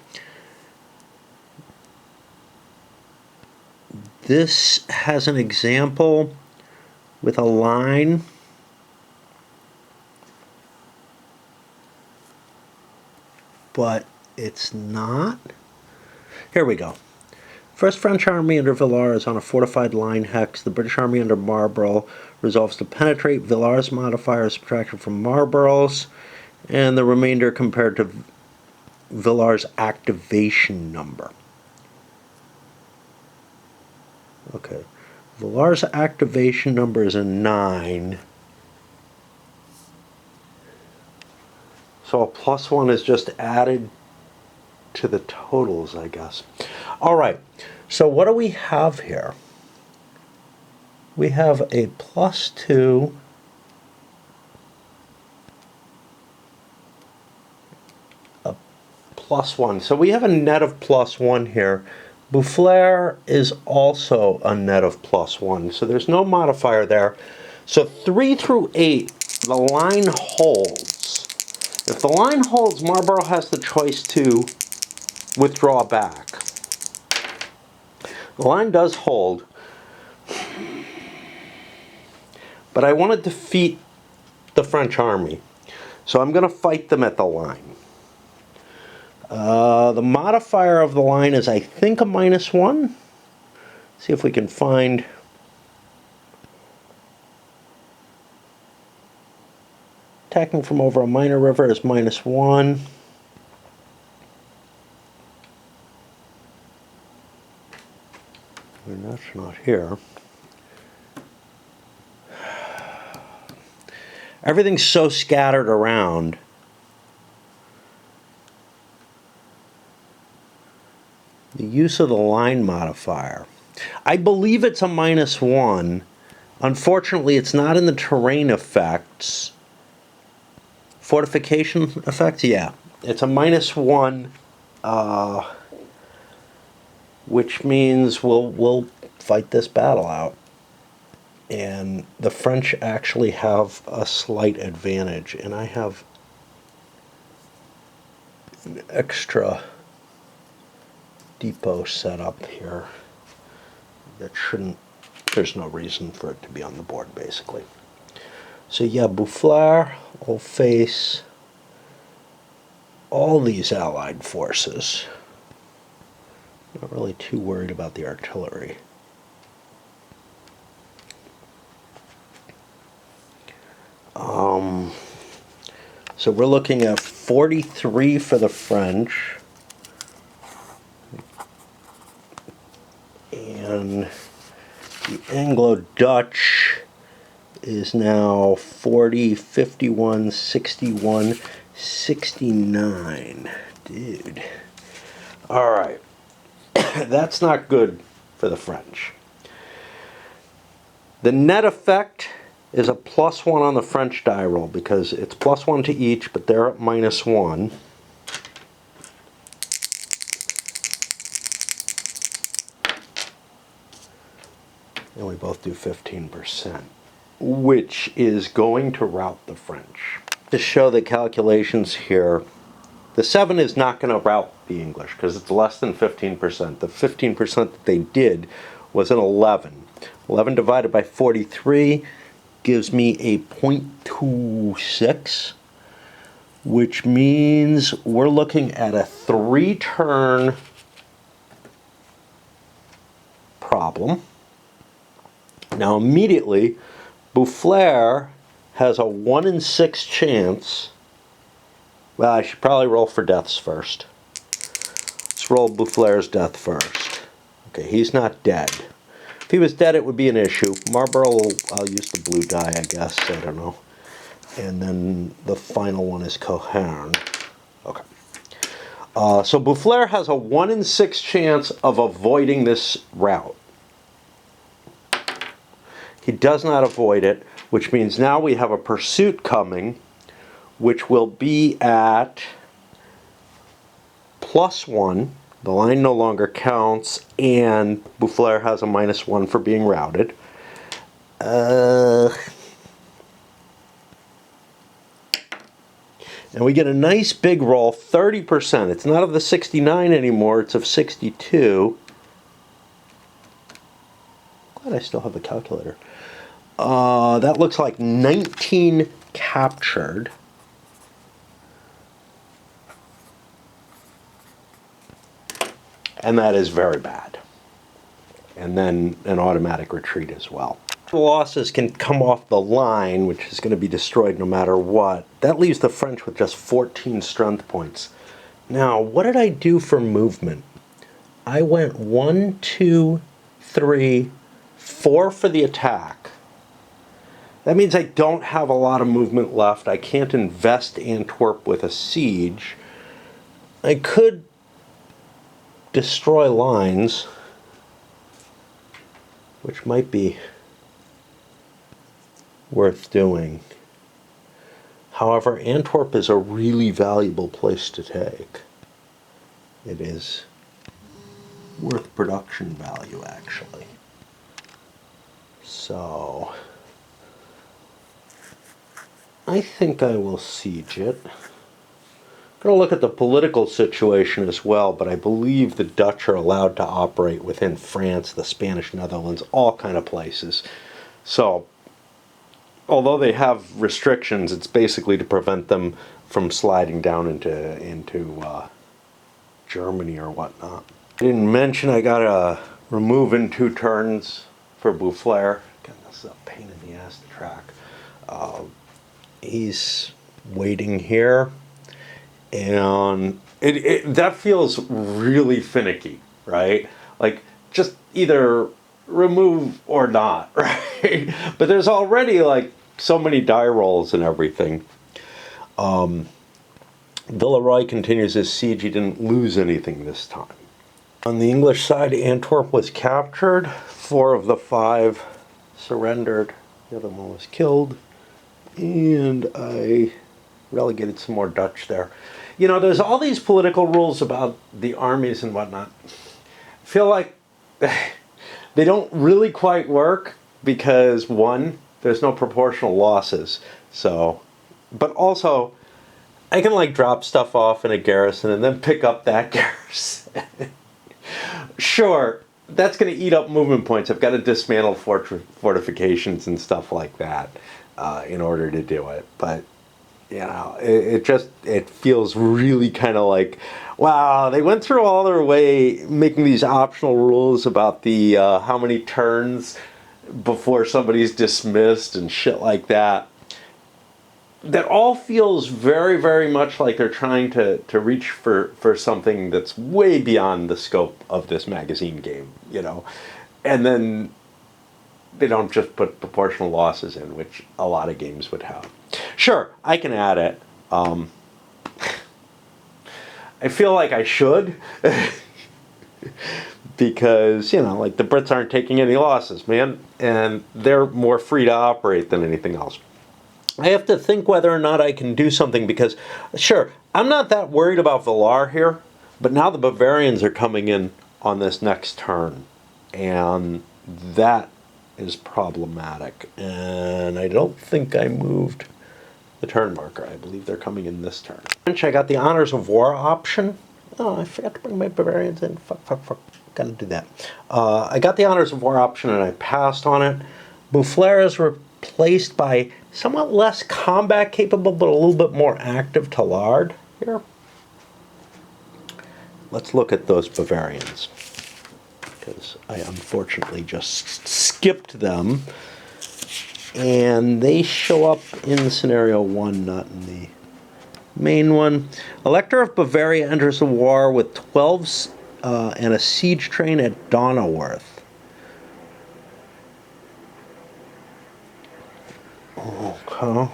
This has an example with a line. But it's not. Here we go. First French army under Villars is on a fortified line hex. The British army under Marlborough resolves to penetrate. Villars modifier is subtracted from Marlborough's, and the remainder compared to Villars' activation number. Okay. Villars' activation number is a 9. So a +1 is just added to the totals, I guess. All right. So what do we have here? We have a +2 a +1. So we have a net of +1 here. Boufflers is also a net of +1. So there's no modifier there. So 3 through 8, the line holds. If the line holds, Marlborough has the choice to withdraw back. The line does hold, but I want to defeat the French army, so I'm going to fight them at the line. The modifier of the line is, I think, a -1. See if we can find. Attacking from over a minor river is -1. And that's not here. Everything's so scattered around. The use of the line modifier. I believe it's a -1. Unfortunately, it's not in the terrain effects. Fortification effects? Yeah. It's a -1, which means we'll fight this battle out. And the French actually have a slight advantage, and I have an extra depot set up here that shouldn't, there's no reason for it to be on the board, basically. So yeah, Boufflers will face all these Allied forces. Not really too worried about the artillery. So we're looking at 43 for the French. And the Anglo-Dutch is now 40, 51, 61, 69. Dude. All right. That's not good for the French. The net effect is a +1 on the French die roll because it's +1 to each, but they're at -1. And we both do 15%, which is going to rout the French. To show the calculations here, the 7 is not going to rout the English because it's less than 15%. The 15% that they did was an 11. 11 divided by 43 gives me a 0.26, which means we're looking at a 3-turn problem. Now immediately, Boufflers has a 1 in 6 chance. Well, I should probably roll for deaths first. Let's roll Boufflers' death first. Okay, he's not dead. If he was dead, it would be an issue. Marlborough, I'll use the blue die, I guess. I don't know. And then the final one is Cohern. Okay. So Boufflers has a 1 in 6 chance of avoiding this rout. He does not avoid it, which means now we have a pursuit coming, which will be at +1. The line no longer counts, and Boufflers has a -1 for being routed. And we get a nice big roll, 30%. It's not of the 69 anymore, it's of 62. Glad I still have the calculator. That looks like 19 captured. And that is very bad. And then an automatic retreat as well. The losses can come off the line, which is going to be destroyed no matter what. That leaves the French with just 14 strength points. Now, what did I do for movement? I went 1, 2, 3, 4 for the attack. That means I don't have a lot of movement left. I can't invest Antwerp with a siege. I could destroy lines, which might be worth doing. However, Antwerp is a really valuable place to take. It is worth production value, actually. So I think I will siege it. I'm going to look at the political situation as well, but I believe the Dutch are allowed to operate within France, the Spanish Netherlands, all kind of places. So, although they have restrictions, it's basically to prevent them from sliding down into Germany or whatnot. I didn't mention I got a remove in 2 turns for Boufflers. Again, this is a pain in the ass to track. He's waiting here. And that feels really finicky, right? Like, just either remove or not, right? But there's already like so many die rolls and everything. Villeroy continues his siege. He didn't lose anything this time. On the English side, Antwerp was captured. 4 of the 5 surrendered. The other one was killed. And I relegated some more Dutch there. You know, there's all these political rules about the armies and whatnot. I feel like they don't really quite work because, one, there's no proportional losses. So, but also, I can like drop stuff off in a garrison and then pick up that garrison. Sure, that's going to eat up movement points. I've got to dismantle fortifications and stuff like that in order to do it. But, you know, it feels really kind of like, wow, they went through all their way making these optional rules about the how many turns before somebody's dismissed and shit like that. That all feels very, very much like they're trying to reach for something that's way beyond the scope of this magazine game, you know. And then they don't just put proportional losses in, which a lot of games would have. Sure, I can add it. I feel like I should. Because, you know, like the Brits aren't taking any losses, man. And they're more free to operate than anything else. I have to think whether or not I can do something because, sure, I'm not that worried about Valar here, but now the Bavarians are coming in on this next turn, and that is problematic. And I don't think I moved the turn marker. I believe they're coming in this turn. French, I got the Honors of War option. Oh, I forgot to bring my Bavarians in. Fuck. Gotta do that. I got the Honors of War option and I passed on it. Boufflers is replaced by somewhat less combat capable but a little bit more active Tallard here. Let's look at those Bavarians because I unfortunately just skipped them and they show up in scenario 1, not in the main one. Elector of Bavaria enters the war with 12 and a siege train at Donauworth. Okay.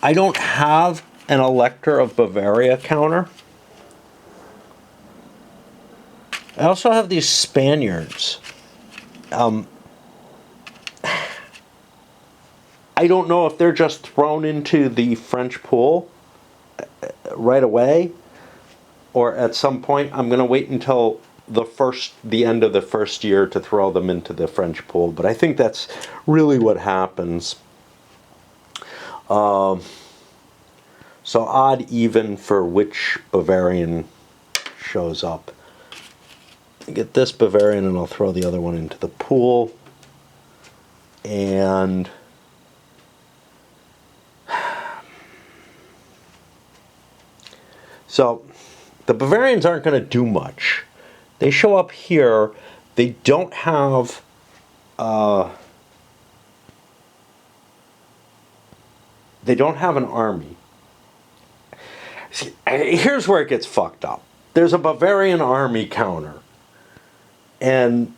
I don't have an Elector of Bavaria counter. I also have these Spaniards. I don't know if they're just thrown into the French pool right away, or at some point I'm going to wait until the end of the first year to throw them into the French pool. But I think that's really what happens. So odd even for which Bavarian shows up. I get this Bavarian and I'll throw the other one into the pool. And so the Bavarians aren't going to do much. They show up here. They don't have an army. See, here's where it gets fucked up. There's a Bavarian army counter. And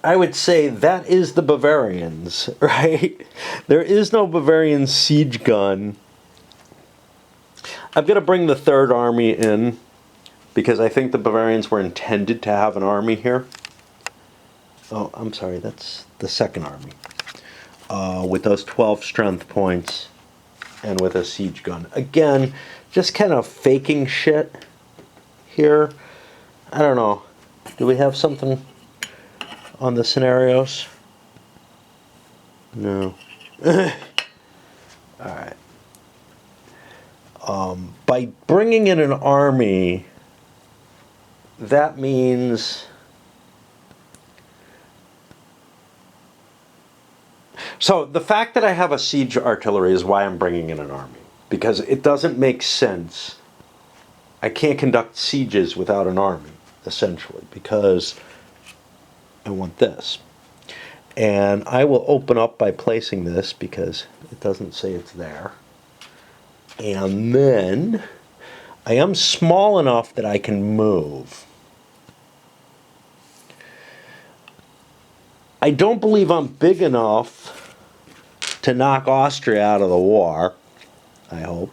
I would say that is the Bavarians, right? There is no Bavarian siege gun. I'm going to bring the 3rd army in because I think the Bavarians were intended to have an army here. Oh, I'm sorry, that's the 2nd army. With those 12 strength points and with a siege gun. Again, just kind of faking shit here. I don't know. Do we have something on the scenarios? No. Alright. By bringing in an army, that means... So the fact that I have a siege artillery is why I'm bringing in an army. Because it doesn't make sense. I can't conduct sieges without an army, essentially, because I want this. And I will open up by placing this because it doesn't say it's there. And then I am small enough that I can move. I don't believe I'm big enough to knock Austria out of the war, I hope.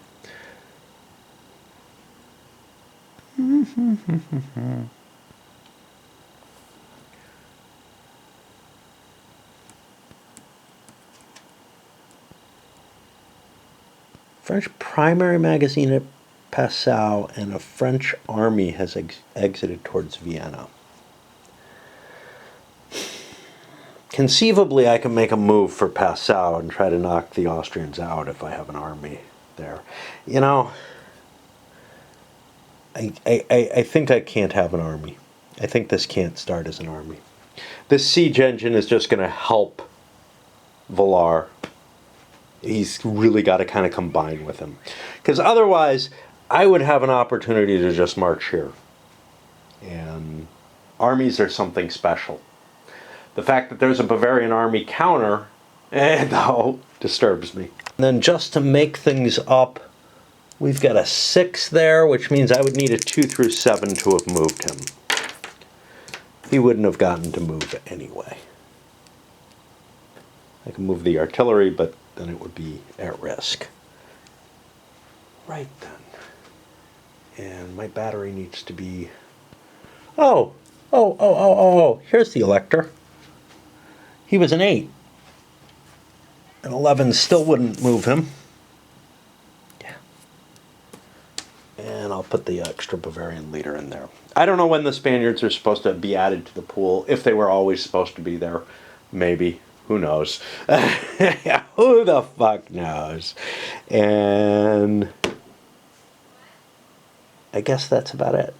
French primary magazine at Passau, and a French army has exited towards Vienna. Conceivably, I can make a move for Passau and try to knock the Austrians out if I have an army there. You know, I think I can't have an army. I think this can't start as an army. This siege engine is just going to help Villar. He's really got to kind of combine with him. Because otherwise, I would have an opportunity to just march here. And armies are something special. The fact that there's a Bavarian army counter, though, disturbs me. And then just to make things up, we've got a 6 there, which means I would need a 2 through 7 to have moved him. He wouldn't have gotten to move anyway. I can move the artillery, but then it would be at risk. Right then. And my battery needs to be... Oh, here's the elector. He was an 8. An 11 still wouldn't move him. Yeah. And I'll put the extra Bavarian leader in there. I don't know when the Spaniards are supposed to be added to the pool, if they were always supposed to be there. Maybe. Who knows? Who the fuck knows? And I guess that's about it.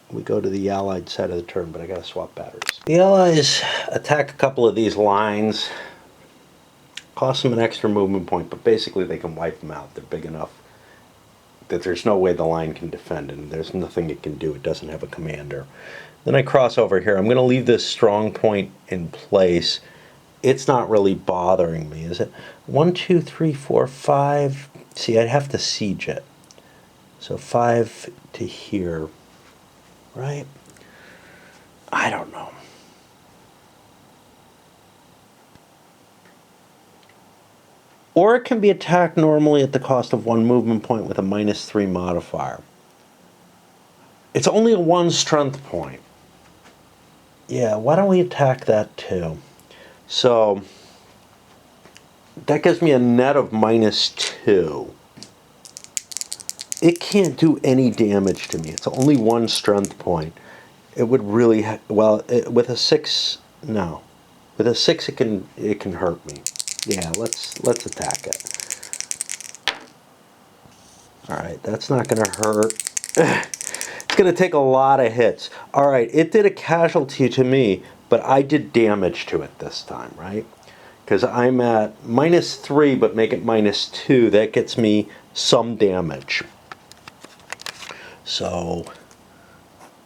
We go to the Allied side of the turn, but I gotta swap batteries. The Allies attack a couple of these lines. Cost them an extra movement point, but basically they can wipe them out. They're big enough that there's no way the line can defend, and there's nothing it can do. It doesn't have a commander. Then I cross over here. I'm gonna leave this strong point in place. It's not really bothering me, is it? 1, 2, 3, 4, 5. See, I'd have to siege it. So 5 to here, right? I don't know. Or it can be attacked normally at the cost of 1 movement point with a -3 modifier. It's only a 1 strength point. Yeah, why don't we attack that too? So that gives me a net of -2. It can't do any damage to me. It's only 1 strength point. It would really with a 6, no. With a 6 it can hurt me. Yeah, let's attack it. All right, that's not going to hurt. It's going to take a lot of hits. All right, it did a casualty to me, but I did damage to it this time, right? Because I'm at -3, but make it -2. That gets me some damage. So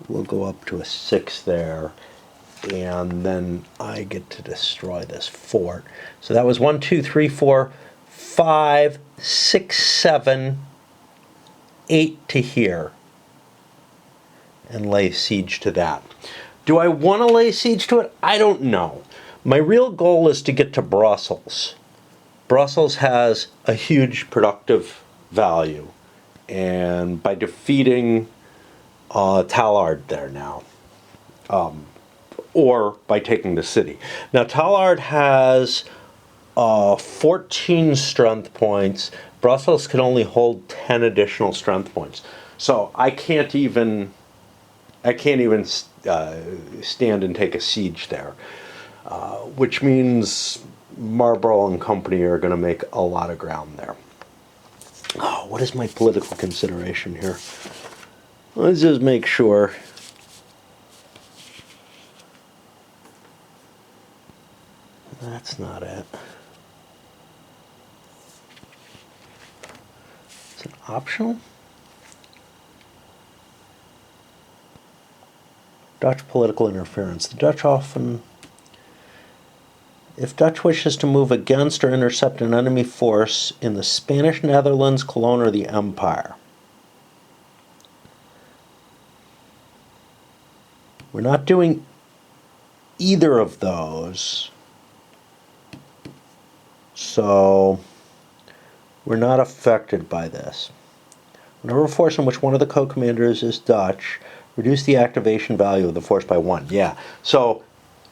we'll go up to a 6 there, and then I get to destroy this fort. So that was 1, 2, 3, 4, 5, 6, 7, 8 to here, and lay siege to that. Do I want to lay siege to it? I don't know. My real goal is to get to Brussels. Brussels has a huge productive value, and by defeating Tallard there now, or by taking the city. Now Tallard has 14 strength points. Brussels can only hold 10 additional strength points. So I can't even stand and take a siege there, which means Marlborough and company are going to make a lot of ground there. Oh, what is my political consideration here? Let's just make sure. That's not it. Is it optional? Dutch political interference. The Dutch often... If Dutch wishes to move against or intercept an enemy force in the Spanish Netherlands, Cologne, or the Empire. We're not doing either of those. So we're not affected by this. Whenever a force in which one of the co-commanders is Dutch, reduce the activation value of the force by 1. Yeah, so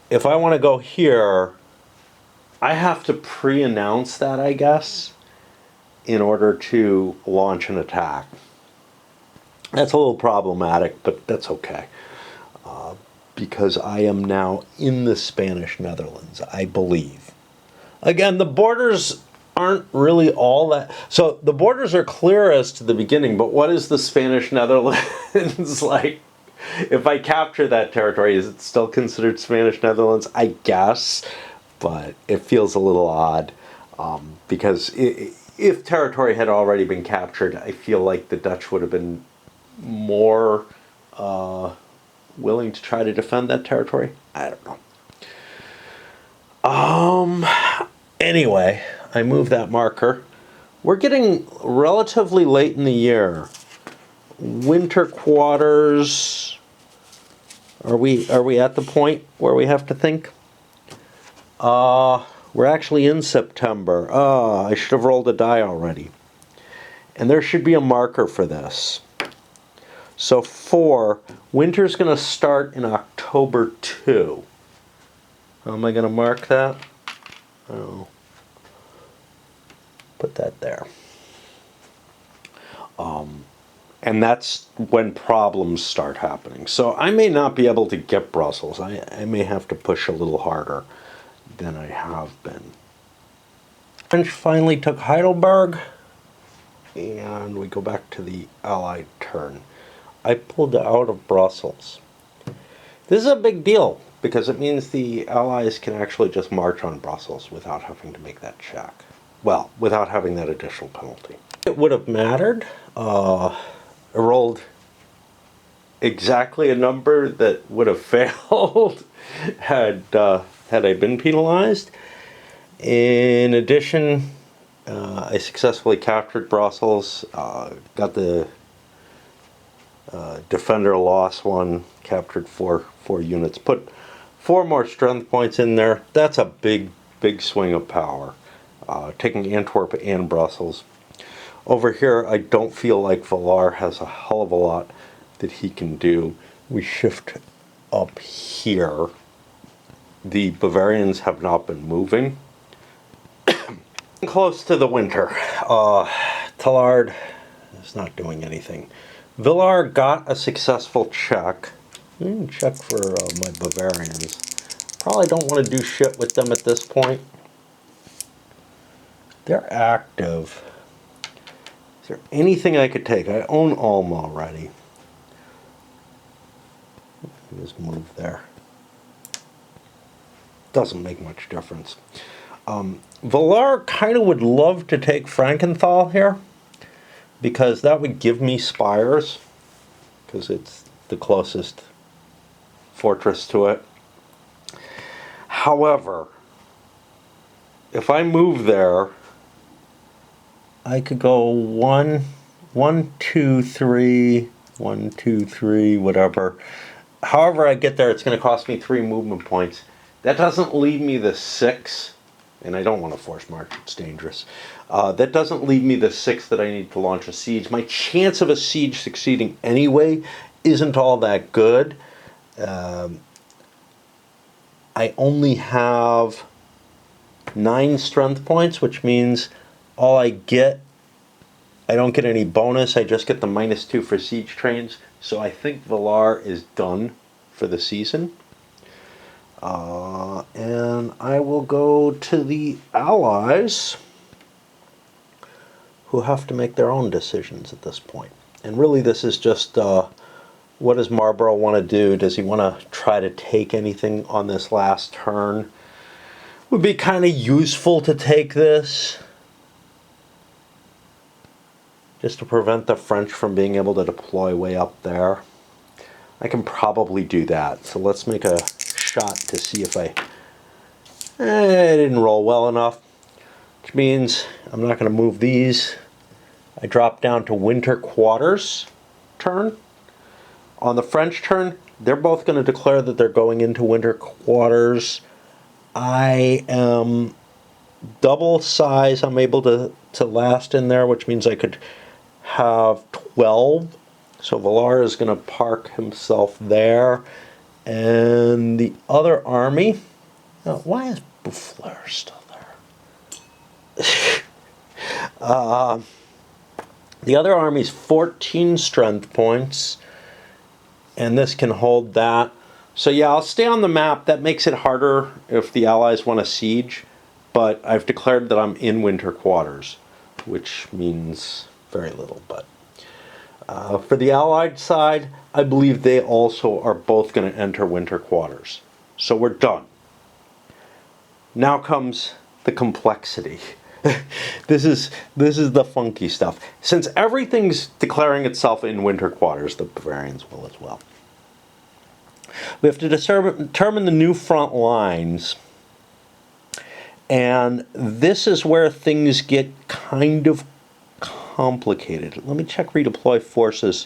if I want to go here, I have to pre-announce that, I guess, in order to launch an attack. That's a little problematic, but that's okay. Because I am now in the Spanish Netherlands, I believe. Again, the borders aren't really all that. So the borders are clear as to the beginning, but what is the Spanish Netherlands like? If I capture that territory, is it still considered Spanish Netherlands? I guess, but it feels a little odd because if territory had already been captured, I feel like the Dutch would have been more willing to try to defend that territory. I don't know. Anyway, I moved that marker. We're getting relatively late in the year. Winter quarters. Are we at the point where we have to think? We're actually in September. I should have rolled a die already. And there should be a marker for this. So 4, winter's going to start in October 2. How am I going to mark that? Oh, put that there. And that's when problems start happening. So I may not be able to get Brussels. I may have to push a little harder than I have been. French finally took Heidelberg, and we go back to the Allied turn. I pulled out of Brussels. This is a big deal because it means the Allies can actually just march on Brussels without having to make that check. Well, without having that additional penalty. It would have mattered. I rolled exactly a number that would have failed had I been penalized. In addition, I successfully captured Brussels, got the defender lost 1, captured 4 units, put 4 more strength points in there. That's a big swing of power. Taking Antwerp and Brussels. Over here, I don't feel like Villar has a hell of a lot that he can do. We shift up here. The Bavarians have not been moving. Close to the winter. Tallard is not doing anything. Villar got a successful check. Check for my Bavarians. Probably don't want to do shit with them at this point. They're active. Is there anything I could take? I own Ulm already. Just move there. Doesn't make much difference. Villar kind of would love to take Frankenthal here, because that would give me spires, because it's the closest fortress to it. However, if I move there, I could go 1, 2, 3, 1, 2, 3, whatever. However I get there, it's going to cost me 3 movement points. That doesn't leave me the 6, and I don't want to force march, it's dangerous. That doesn't leave me the 6 that I need to launch a siege. My chance of a siege succeeding anyway isn't all that good. I only have 9 strength points, which means all I get, I don't get any bonus, I just get the -2 for siege trains. So I think Villar is done for the season. And I will go to the Allies, who have to make their own decisions at this point. And really this is just, what does Marlborough want to do? Does he want to try to take anything on this last turn? Would be kind of useful to take this, just to prevent the French from being able to deploy way up there. I can probably do that. So let's make a shot to see if I didn't roll well enough, which means I'm not going to move these. I drop down to winter quarters turn. On the French turn, They're both going to declare that they're going into winter quarters. I am double size. I'm able to last in there, which means I could have 12. So Valar is going to park himself there. And the other army, why is Bouffleur still there? The other army's 14 strength points, and this can hold that. So yeah, I'll stay on the map. That makes it harder if the Allies want to siege, but I've declared that I'm in winter quarters, which means very little. But for the Allied side, I believe they also are both going to enter winter quarters. So we're done. Now comes the complexity. This is the funky stuff. Since everything's declaring itself in winter quarters, the Bavarians will as well. We have to determine the new front lines. And this is where things get kind of complicated. Let me check redeploy forces.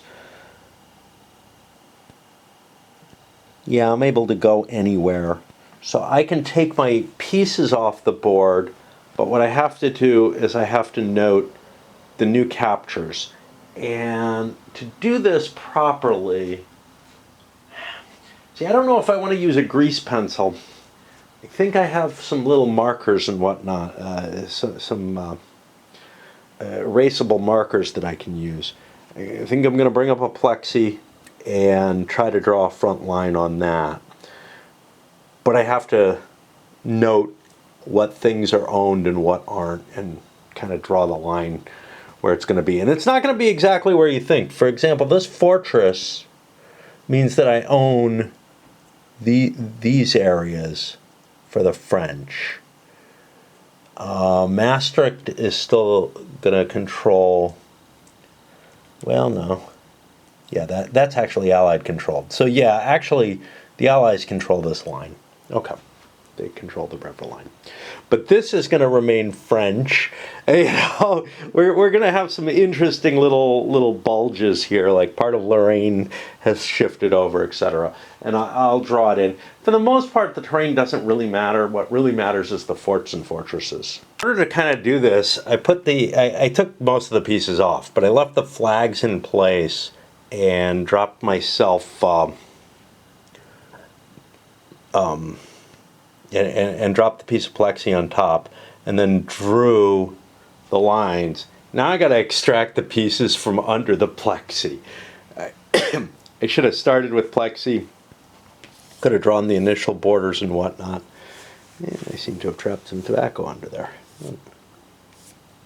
Yeah, I'm able to go anywhere. So I can take my pieces off the board, but what I have to do is I have to note the new captures. And to do this properly, see, I don't know if I want to use a grease pencil. I think I have some little markers and whatnot, some erasable markers that I can use. I think I'm going to bring up a plexi and try to draw a front line on that. But I have to note what things are owned and what aren't, and kind of draw the line where it's going to be. And it's not going to be exactly where you think. For example, this fortress means that I own these areas for the French. Maastricht is still going to control, well, no. Yeah, that's actually Allied controlled. So yeah, actually, the Allies control this line. Okay, they control the river line. But this is going to remain French. You know, we're going to have some interesting little bulges here, like part of Lorraine has shifted over, etc. And I'll draw it in. For the most part, the terrain doesn't really matter. What really matters is the forts and fortresses. In order to kind of do this, I took most of the pieces off, but I left the flags in place and dropped myself and dropped the piece of plexi on top, and then drew the lines. Now I got to extract the pieces from under the plexi. I should have started with plexi. Could have drawn the initial borders and whatnot. And I seem to have trapped some tobacco under there.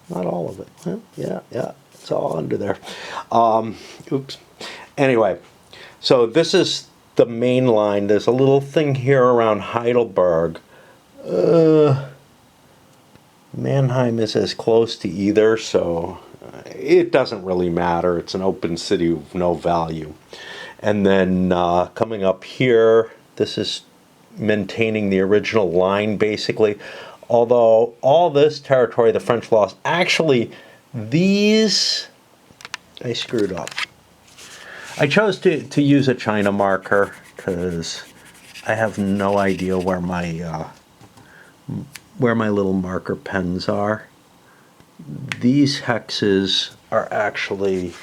Not all of it. Well, yeah, it's all under there. Oops. Anyway, so this is the main line. There's a little thing here around Heidelberg. Mannheim is as close to either, so it doesn't really matter. It's an open city of no value. And then coming up here, this is maintaining the original line, basically. Although all this territory the French lost, actually, these I screwed up. I chose to use a China marker because I have no idea where my little marker pens are. These hexes are actually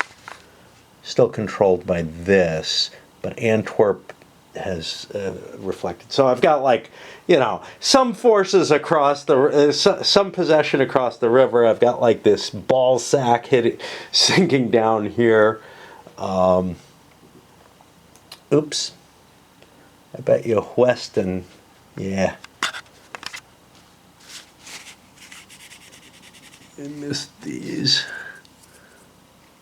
still controlled by this, but Antwerp has reflected. So I've got, like, you know, some forces across the, some possession across the river. I've got like this ball sack sinking down here. Oops. I bet you Weston, yeah. I missed these.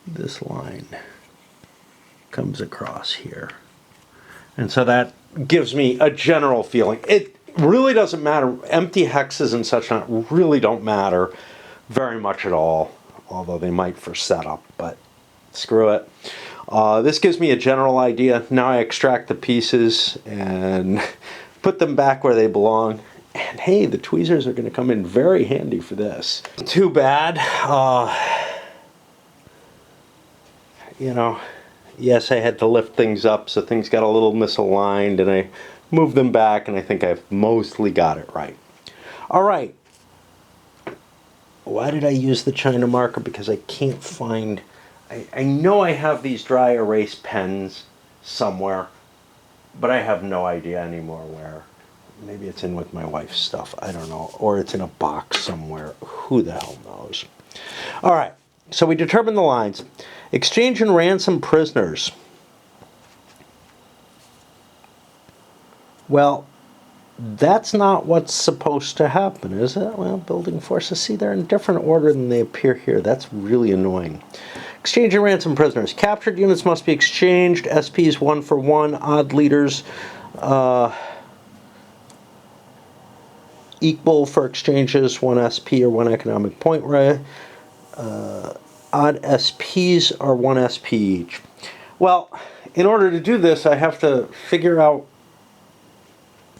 This line comes across here. And so that gives me a general feeling. It really doesn't matter. Empty hexes and such really don't matter very much at all, although they might for setup, but screw it. This gives me a general idea. Now I extract the pieces and put them back where they belong. And hey, the tweezers are going to come in very handy for this. Too bad. You know, Yes, I had to lift things up, so things got a little misaligned, and I moved them back, and I think I've mostly got it right. All right. Why did I use the China marker? Because I can't find... I know I have these dry erase pens somewhere, but I have no idea anymore where. Maybe it's in with my wife's stuff. I don't know. Or it's in a box somewhere. Who the hell knows? All right. So we determined the lines. Exchange and ransom prisoners. Well, that's not what's supposed to happen, is it? Well, building forces, see, they're in different order than they appear here. That's really annoying. Exchange and ransom prisoners. Captured units must be exchanged. SPs 1 for 1. Odd leaders equal for exchanges, 1 SP or 1 economic point. Odd SPs are 1 SP each. Well, in order to do this, I have to figure out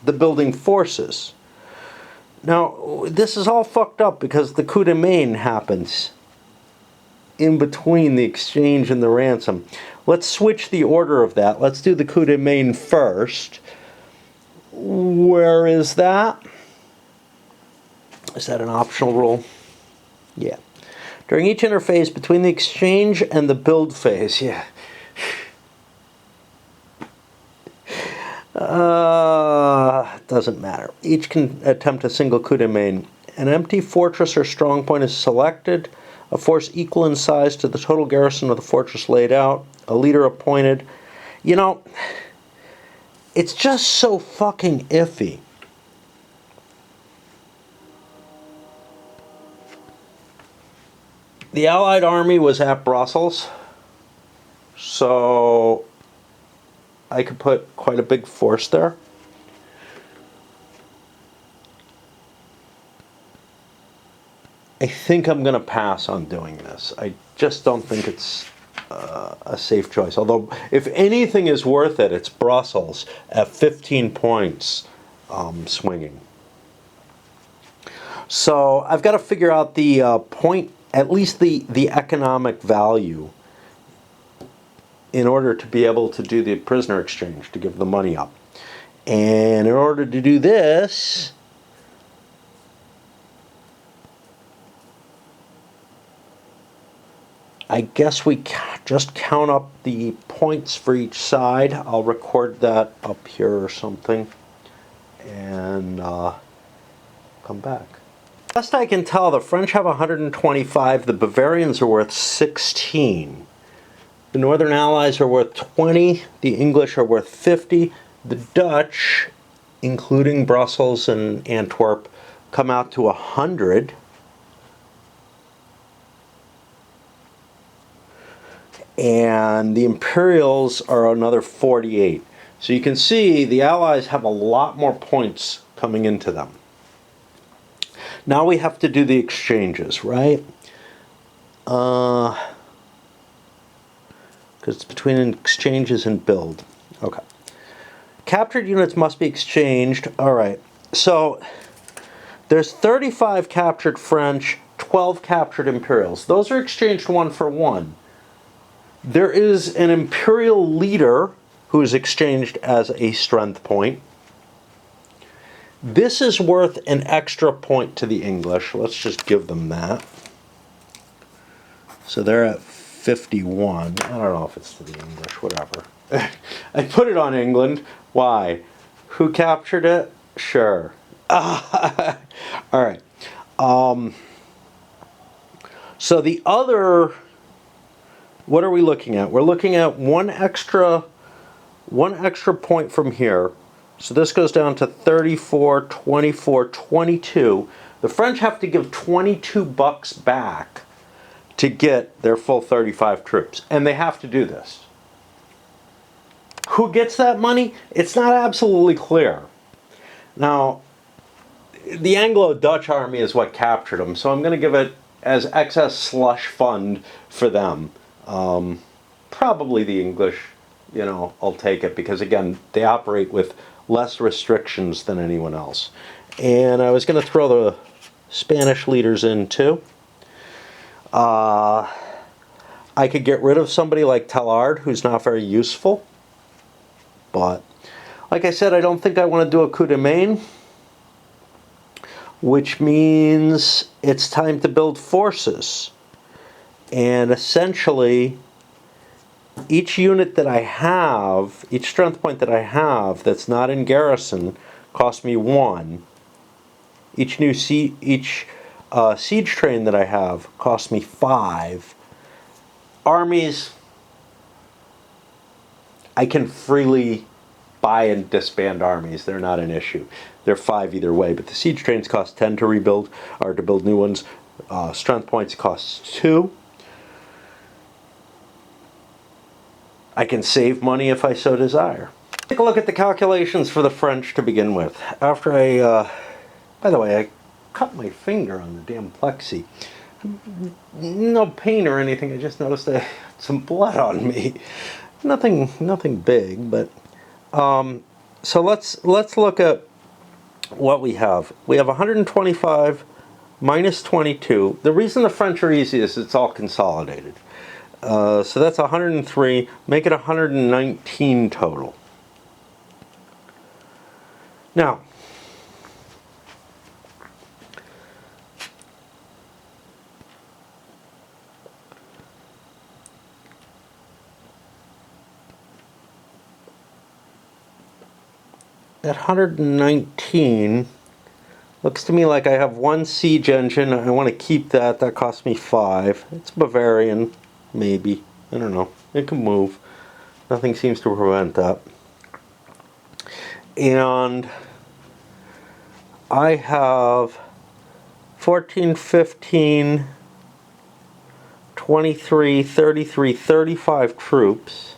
the building forces. Now, this is all fucked up because the coup de main happens in between the exchange and the ransom. Let's switch the order of that. Let's do the coup de main first. Where is that? Is that an optional rule? Yeah. During each interface between the exchange and the build phase. Yeah. Doesn't matter. Each can attempt a single coup de main. An empty fortress or strong point is selected. A force equal in size to the total garrison of the fortress laid out. A leader appointed. You know, it's just so fucking iffy. The Allied army was at Brussels, so I could put quite a big force there. I think I'm going to pass on doing this. I just don't think it's a safe choice. Although, if anything is worth it, it's Brussels at 15 points swinging. So I've got to figure out the point, at least the economic value, in order to be able to do the prisoner exchange, to give the money up. And in order to do this, I guess we just count up the points for each side. I'll record that up here or something and come back. Best I can tell, the French have 125, the Bavarians are worth 16. The Northern Allies are worth 20, the English are worth 50, the Dutch, including Brussels and Antwerp, come out to 100. And the Imperials are another 48. So you can see the Allies have a lot more points coming into them. Now we have to do the exchanges, right? Because it's between exchanges and build. Okay. Captured units must be exchanged. All right. So there's 35 captured French, 12 captured Imperials. Those are exchanged 1 for 1. There is an Imperial leader who is exchanged as a strength point. This is worth an extra point to the English. Let's just give them that. So they're at 51. I don't know if it's to the English, whatever. I put it on England. Why? Who captured it? Sure. All right. So the other... What are we looking at? We're looking at one extra point from here. So this goes down to 34, 24, 22. The French have to give 22 bucks back to get their full 35 troops. And they have to do this. Who gets that money? It's not absolutely clear. Now, the Anglo-Dutch army is what captured them, so I'm going to give it as excess slush fund for them. Probably the English, you know, I'll take it because, again, they operate with less restrictions than anyone else. And I was going to throw the Spanish leaders in too. I'm I could get rid of somebody like Tallard, who's not very useful. But, like I said, I don't think I want to do a coup de main, which means it's time to build forces. And essentially, each unit that I have, each strength point that I have that's not in garrison, costs me 1. Each siege train that I have costs me 5. Armies, I can freely buy and disband armies. They're not an issue. They're 5 either way, but the siege trains cost 10 to rebuild, or to build new ones. Strength points costs 2. I can save money if I so desire. Take a look at the calculations for the French to begin with. After by the way, I cut my finger on the damn plexi. No pain or anything, I just noticed I had some blood on me. Nothing big, but so let's look at what we have. We have 125 minus 22. The reason the French are easy is it's all consolidated. So that's 103, make it 119 total. Now, at 119, looks to me like I have 1 siege engine. I want to keep that. That costs me 5. It's Bavarian. Maybe. I don't know. It can move. Nothing seems to prevent that. And I have 14, 15, 23, 33, 35 troops.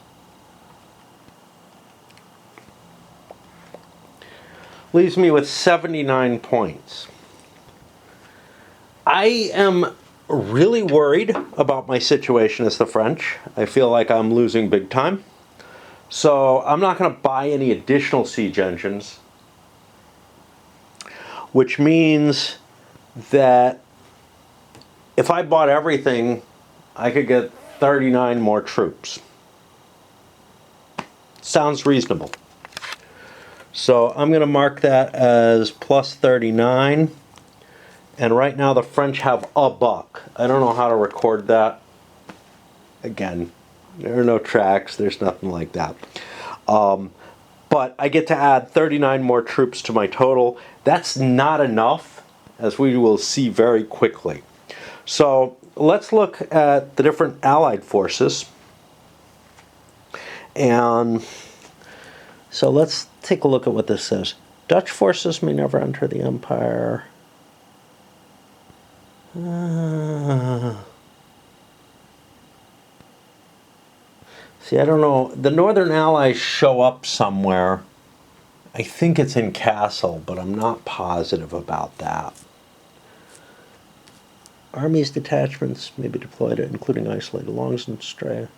Leaves me with 79 points. I am really worried about my situation as the French. I feel like I'm losing big time. So I'm not going to buy any additional siege engines, which means that if I bought everything, I could get 39 more troops. Sounds reasonable. So I'm going to mark that as plus 39. And right now the French have $1. I don't know how to record that. Again, there are no tracks. There's nothing like that. But I get to add 39 more troops to my total. That's not enough, as we will see very quickly. So let's look at the different Allied forces. And so let's take a look at what this says. Dutch forces may never enter the Empire. See, I don't know. The Northern Allies show up somewhere. I think it's in Kassel, but I'm not positive about that. Armies detachments may be deployed, including isolated longs and stray.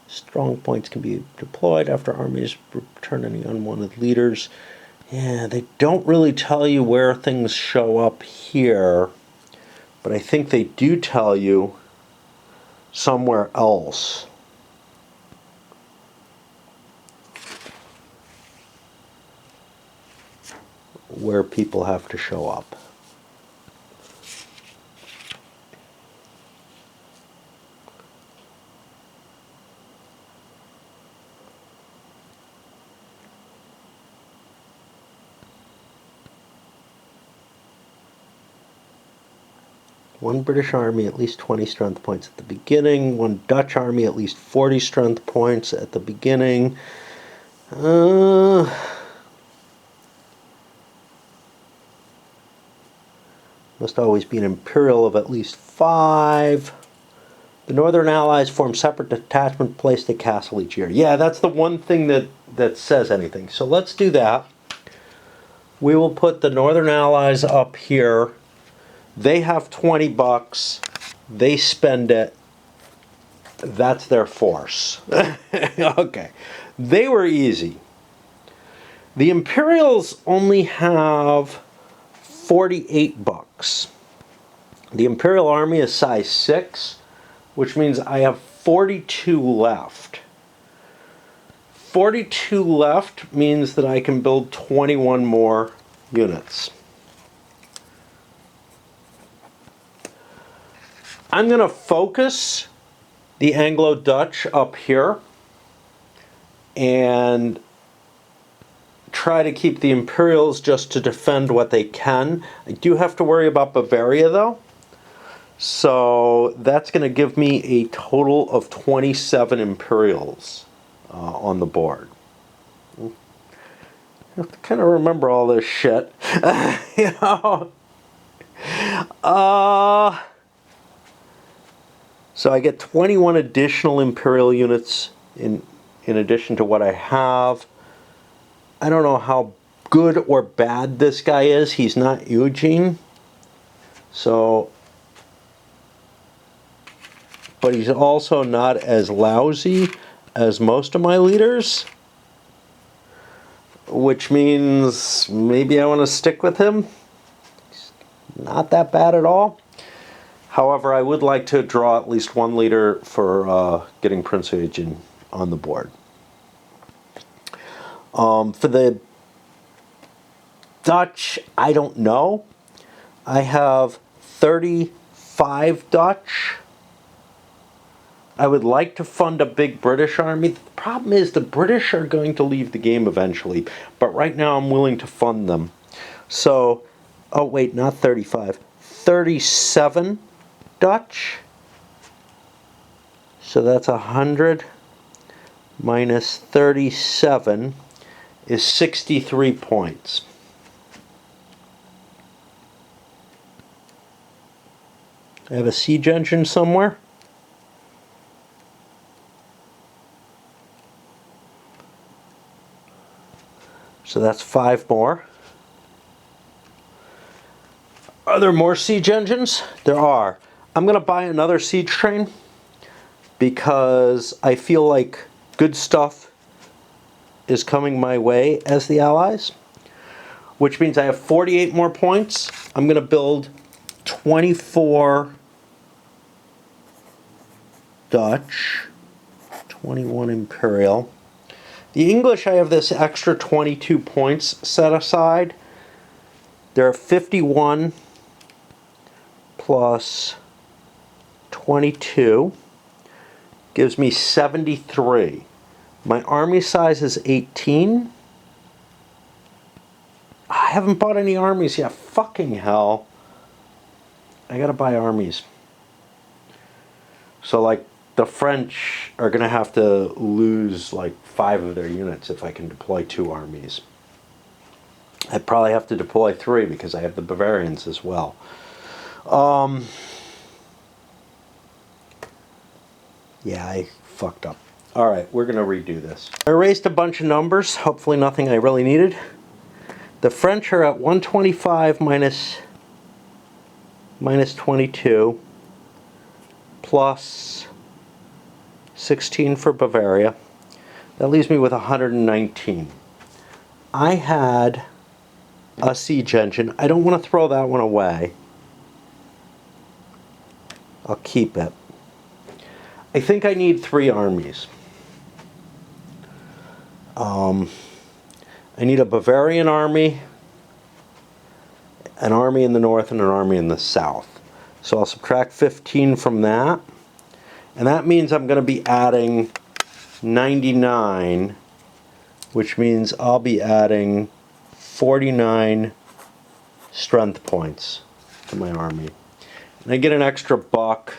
Strong points can be deployed after armies return any unwanted leaders. Yeah, they don't really tell you where things show up here, but I think they do tell you somewhere else. Where people have to show up. One British army, at least 20 strength points at the beginning. One Dutch army, at least 40 strength points at the beginning. Must always be an imperial of at least 5. The Northern Allies form separate detachment placed at Kassel each year. Yeah, that's the one thing that says anything. So let's do that. We will put the Northern Allies up here. They have $20. They spend it. That's their force. Okay. They were easy. The Imperials only have $48. The Imperial Army is size 6, which means I have 42 left. 42 left means that I can build 21 more units. I'm going to focus the Anglo-Dutch up here and try to keep the Imperials just to defend what they can. I do have to worry about Bavaria though. So that's going to give me a total of 27 Imperials on the board. I have to kind of remember all this shit. You know? So I get 21 additional Imperial units in addition to what I have. I don't know how good or bad this guy is. He's not Eugene. So, but he's also not as lousy as most of my leaders, which means maybe I want to stick with him. He's not that bad at all. However, I would like to draw at least one leader for getting Prince Eugene on the board. For the Dutch, I don't know. I have 35 Dutch. I would like to fund a big British army. The problem is the British are going to leave the game eventually, but right now I'm willing to fund them. So, oh wait, not 35, 37 Dutch. So that's 100 minus 37 is 63 points. I have a siege engine somewhere. So that's 5 more. Are there more siege engines? There are. I'm going to buy another siege train because I feel like good stuff is coming my way as the Allies, which means I have 48 more points. I'm going to build 24 Dutch, 21 Imperial. The English, I have this extra 22 points set aside. There are 51 plus 22 gives me 73. My army size is 18. I haven't bought any armies yet. Fucking hell. I gotta buy armies. So like the French are gonna have to lose like 5 of their units if I can deploy 2 armies. I probably have to deploy 3 because I have the Bavarians as well. Yeah, I fucked up. Alright, we're gonna redo this. I erased a bunch of numbers, hopefully nothing I really needed. The French are at 125 minus 22 plus 16 for Bavaria. That leaves me with 119. I had a siege engine. I don't want to throw that one away. I'll keep it. I think I need 3 armies. I need a Bavarian army, an army in the north, and an army in the south. So I'll subtract 15 from that. And that means I'm going to be adding 99, which means I'll be adding 49 strength points to my army. And I get an extra buck,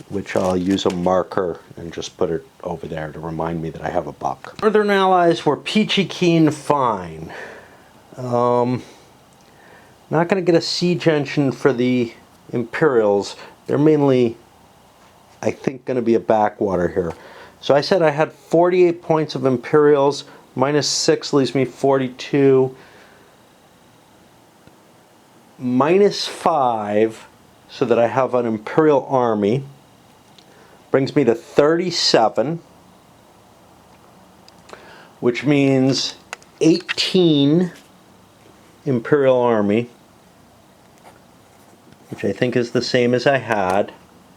which I'll use a marker and just put it over there to remind me that I have a buck. Northern Allies were peachy keen fine. Not going to get a siege engine for the Imperials. They're mainly, I think, going to be a backwater here. So I said I had 48 points of Imperials. Minus 6 leaves me 42. Minus 5, so that I have an Imperial army, brings me to 37, which means 18 Imperial army, which I think is the same as I had.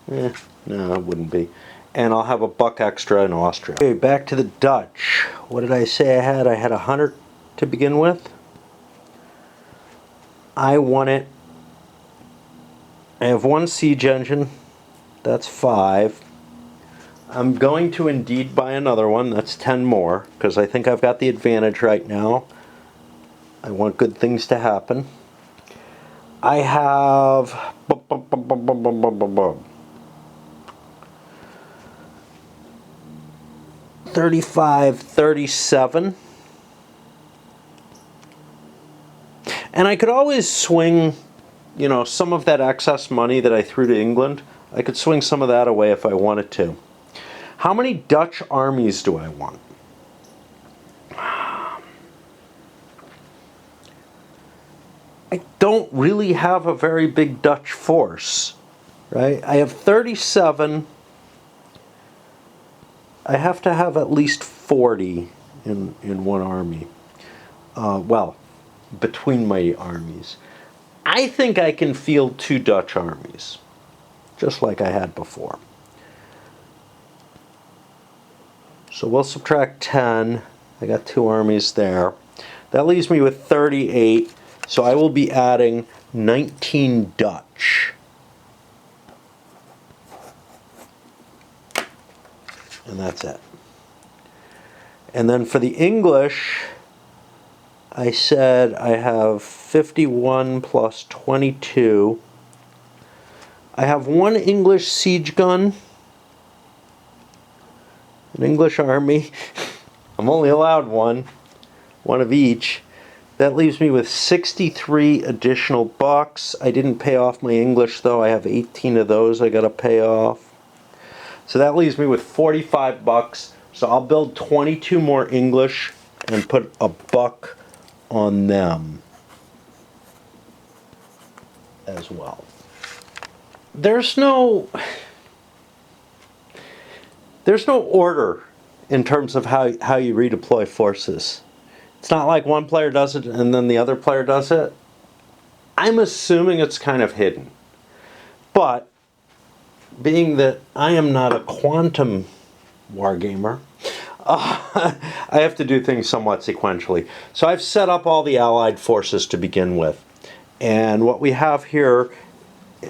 No, it wouldn't be. And I'll have a buck extra in Austria. Okay, back to the Dutch. What did I say I had? I had 100 to begin with. I want it. I have one siege engine. That's 5. I'm going to indeed buy another one. That's 10 more, because I think I've got the advantage right now. I want good things to happen. I have 35, 37. And I could always swing, you know, some of that excess money that I threw to England. I could swing some of that away if I wanted to. How many Dutch armies do I want? I don't really have a very big Dutch force, right? I have 37. I have to have at least 40 in one army. Well, between my armies. I think I can field 2 Dutch armies, just like I had before. So we'll subtract 10. I got 2 armies there. That leaves me with 38. So I will be adding 19 Dutch. And that's it. And then for the English, I said I have 51 plus 22. I have 1 English siege gun. An English army. I'm only allowed one of each. That leaves me with 63 additional bucks. I didn't pay off my English though. I have 18 of those I gotta pay off. So that leaves me with 45 bucks. So I'll build 22 more English and put a buck on them as well. There's no order in terms of how you redeploy forces. It's not like one player does it and then the other player does it. I'm assuming it's kind of hidden. But being that I am not a quantum wargamer, I have to do things somewhat sequentially. So I've set up all the allied forces to begin with. And what we have here,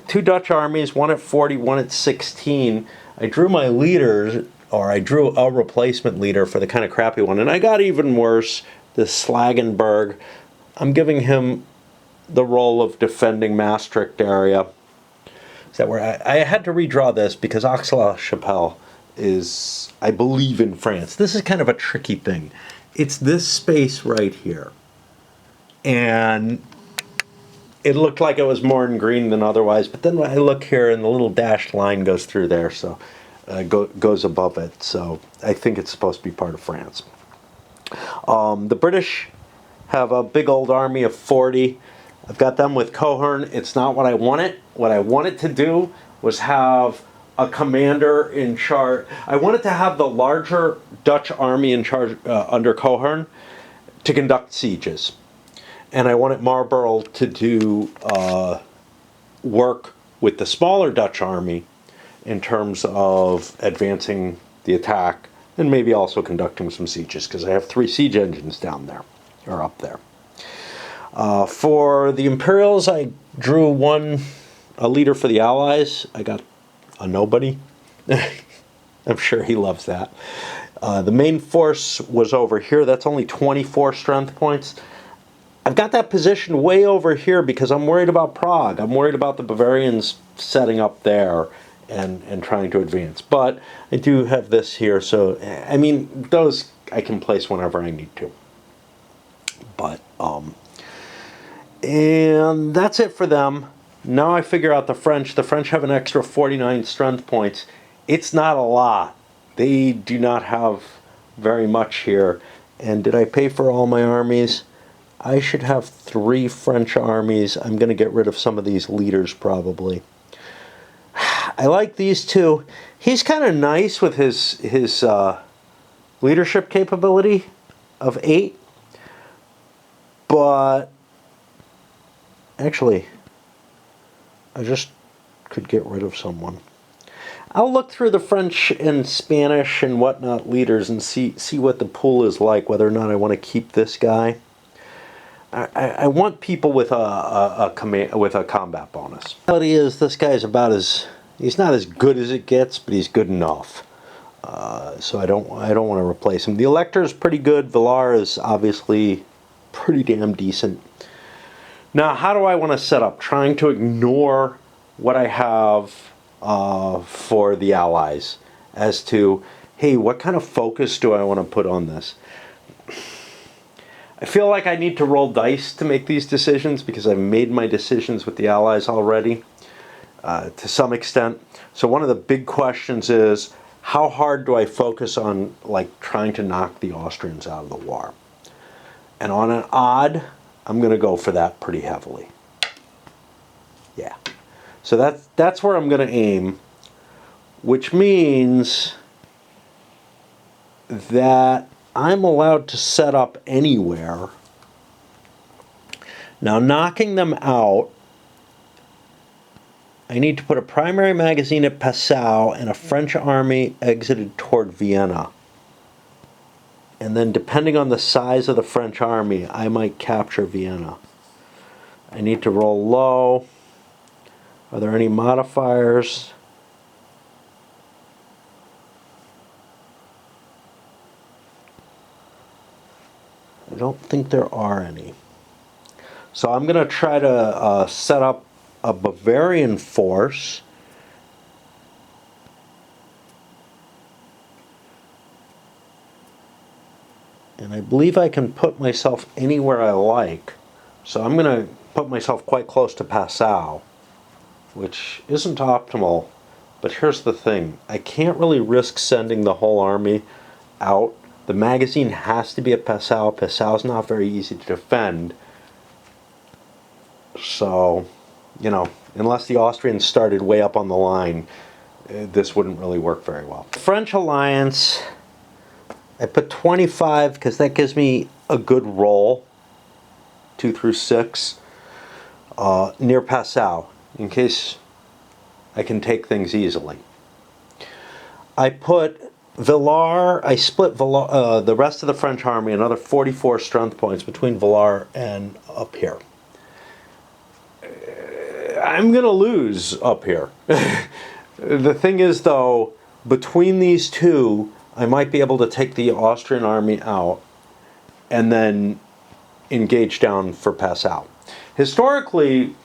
2 Dutch armies, one at 40, one at 16. I drew my leaders, or I drew a replacement leader for the kind of crappy one, and I got even worse, this Slagenberg. I'm giving him the role of defending Maastricht area. Is that where I had to redraw this because Aix-la-Chapelle is, I believe, in France. This is kind of a tricky thing. It's this space right here. And it looked like it was more in green than otherwise, but then when I look here and the little dashed line goes through there, so goes above it. So I think it's supposed to be part of France. The British have a big old army of 40. I've got them with Cohorn. It's not what I wanted. What I wanted to do was have a commander in charge. I wanted to have the larger Dutch army in charge under Cohorn to conduct sieges. And I wanted Marlborough to do work with the smaller Dutch army in terms of advancing the attack and maybe also conducting some sieges, because I have 3 siege engines down there, or up there. For the Imperials, I drew a leader for the Allies. I got a nobody. I'm sure he loves that. The main force was over here. That's only 24 strength points. I've got that position way over here because I'm worried about Prague. I'm worried about the Bavarians setting up there and trying to advance. But I do have this here, so, I mean, those I can place whenever I need to. But, and that's it for them. Now I figure out the French. The French have an extra 49 strength points. It's not a lot. They do not have very much here. And did I pay for all my armies? I should have 3 French armies. I'm going to get rid of some of these leaders probably. I like these 2. He's kind of nice with his leadership capability of 8. But actually, I just could get rid of someone. I'll look through the French and Spanish and whatnot leaders and see what the pool is like, whether or not I want to keep this guy. I want people with a combat bonus. The reality is, this guy is he's not as good as it gets, but he's good enough. So I don't want to replace him. The Elector is pretty good. Villar is obviously pretty damn decent. Now, how do I want to set up? Trying to ignore what I have for the Allies as to, hey, what kind of focus do I want to put on this? I feel like I need to roll dice to make these decisions because I've made my decisions with the Allies already to some extent. So one of the big questions is, how hard do I focus on like trying to knock the Austrians out of the war? And on an odd, I'm going to go for that pretty heavily. Yeah. So that's where I'm going to aim, which means that I'm allowed to set up anywhere. Now, knocking them out, I need to put a primary magazine at Passau and a French army exited toward Vienna. And then depending on the size of the French army, I might capture Vienna. I need to roll low. Are there any modifiers? I don't think there are any. So I'm going to try to set up a Bavarian force. And I believe I can put myself anywhere I like. So I'm going to put myself quite close to Passau, which isn't optimal. But here's the thing. I can't really risk sending the whole army out. The magazine has to be at Passau. Passau's not very easy to defend. So, you know, unless the Austrians started way up on the line, this wouldn't really work very well. French alliance, I put 25 because that gives me a good roll, 2 through 6, near Passau, in case I can take things easily. I put Villar, I split Villar, the rest of the French army, another 44 strength points between Villar and up here. I'm going to lose up here. The thing is, though, between these two, I might be able to take the Austrian army out and then engage down for Passau. Historically,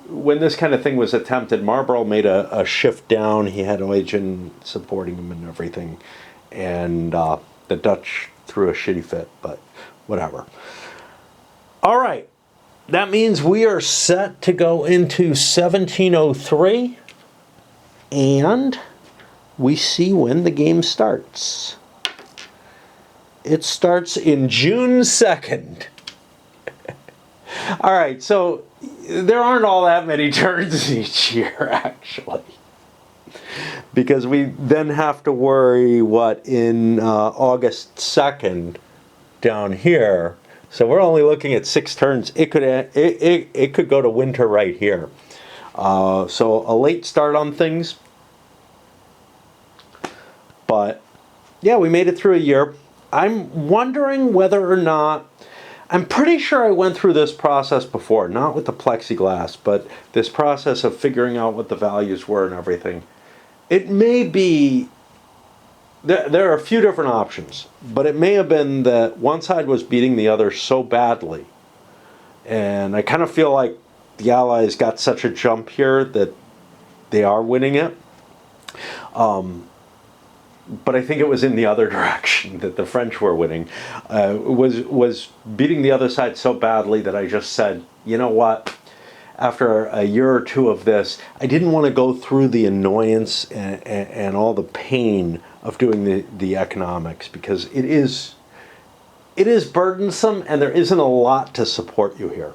when this kind of thing was attempted, Marlborough made a shift down. He had Eugen supporting him and everything. And the Dutch threw a shitty fit, but whatever. All right. That means we are set to go into 1703. And we see when the game starts. It starts in June 2nd. All right, so there aren't all that many turns each year, actually. Because we then have to worry, in August 2nd down here. So we're only looking at 6 turns. It could go to winter right here. So a late start on things. But yeah, we made it through a year. I'm wondering whether or not, I'm pretty sure I went through this process before, not with the plexiglass, but this process of figuring out what the values were and everything. It may be, there are a few different options, but it may have been that one side was beating the other so badly. And I kind of feel like the Allies got such a jump here that they are winning it. But I think it was in the other direction that the French were winning. Was beating the other side so badly that I just said, you know what? After a year or two of this, I didn't want to go through the annoyance and all the pain of doing the economics, because it is burdensome and there isn't a lot to support you here.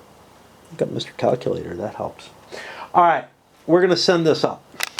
I've got Mr. Calculator, that helps. All right, we're going to send this up.